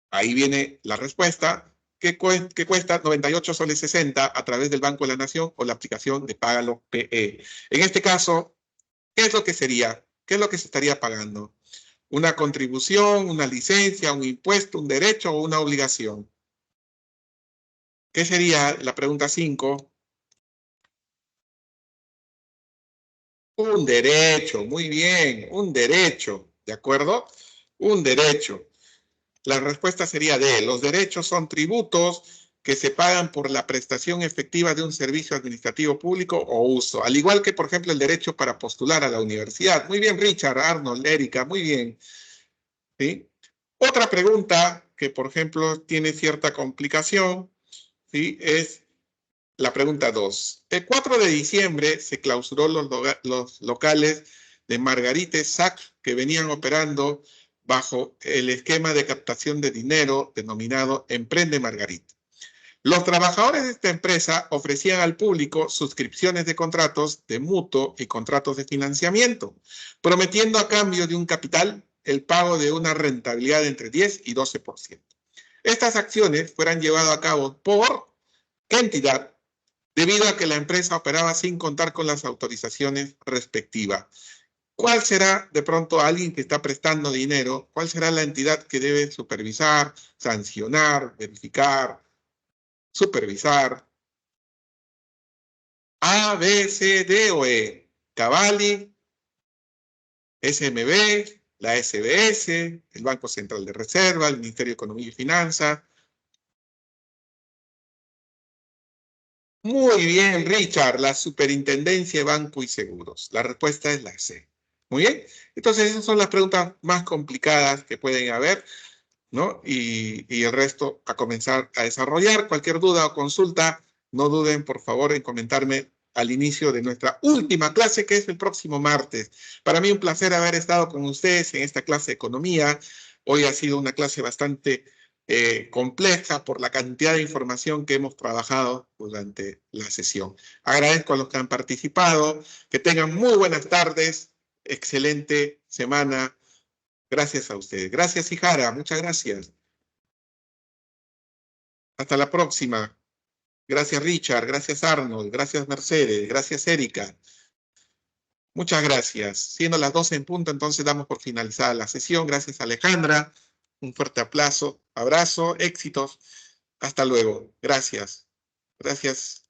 A: Ahí viene la respuesta, que cuesta 98 soles 60 a través del Banco de la Nación o la aplicación de Págalo PE. En este caso, ¿qué es lo que sería? ¿Qué es lo que se estaría pagando? ¿Una contribución, una licencia, un impuesto, un derecho o una obligación? ¿Qué sería la pregunta 5? Un derecho, muy bien, un derecho, ¿de acuerdo? Un derecho. La respuesta sería D. Los derechos son tributos que se pagan por la prestación efectiva de un servicio administrativo público o uso, al igual que, por ejemplo, el derecho para postular a la universidad. Muy bien, Richard, Arnold, Erika, muy bien. ¿Sí? Otra pregunta que, por ejemplo, tiene cierta complicación, ¿sí? Es la pregunta 2. El 4 de diciembre se clausuró los locales de Margarite Sac que venían operando bajo el esquema de captación de dinero denominado Emprende Margarita. Los trabajadores de esta empresa ofrecían al público suscripciones de contratos de mutuo y contratos de financiamiento, prometiendo a cambio de un capital el pago de una rentabilidad de entre 10 y 12%. Estas acciones fueron llevadas a cabo por ¿qué entidad? Debido a que la empresa operaba sin contar con las autorizaciones respectivas. ¿Cuál será, de pronto, alguien que está prestando dinero? ¿Cuál será la entidad que debe supervisar, sancionar, verificar, supervisar? A, B, C, D o E. Cavalli, SMB, la SBS, el Banco Central de Reserva, el Ministerio de Economía y Finanzas. Muy bien, Richard, la Superintendencia de Banco y Seguros. La respuesta es la C. Muy bien. Entonces, esas son las preguntas más complicadas que pueden haber, ¿no? Y el resto a comenzar a desarrollar. Cualquier duda o consulta, no duden, por favor, en comentarme al inicio de nuestra última clase, que es el próximo martes. Para mí un placer haber estado con ustedes en esta clase de economía. Hoy ha sido una clase bastante compleja por la cantidad de información que hemos trabajado durante la sesión. Agradezco a los que han participado. Que tengan muy buenas tardes. Excelente semana. Gracias a ustedes. Gracias, Ijara. Muchas gracias. Hasta la próxima. Gracias, Richard. Gracias, Arnold. Gracias, Mercedes. Gracias, Erika. Muchas gracias. Siendo las 12 en punto, entonces damos por finalizada la sesión. Gracias, Alejandra. Un fuerte abrazo, éxitos. Hasta luego. Gracias. Gracias.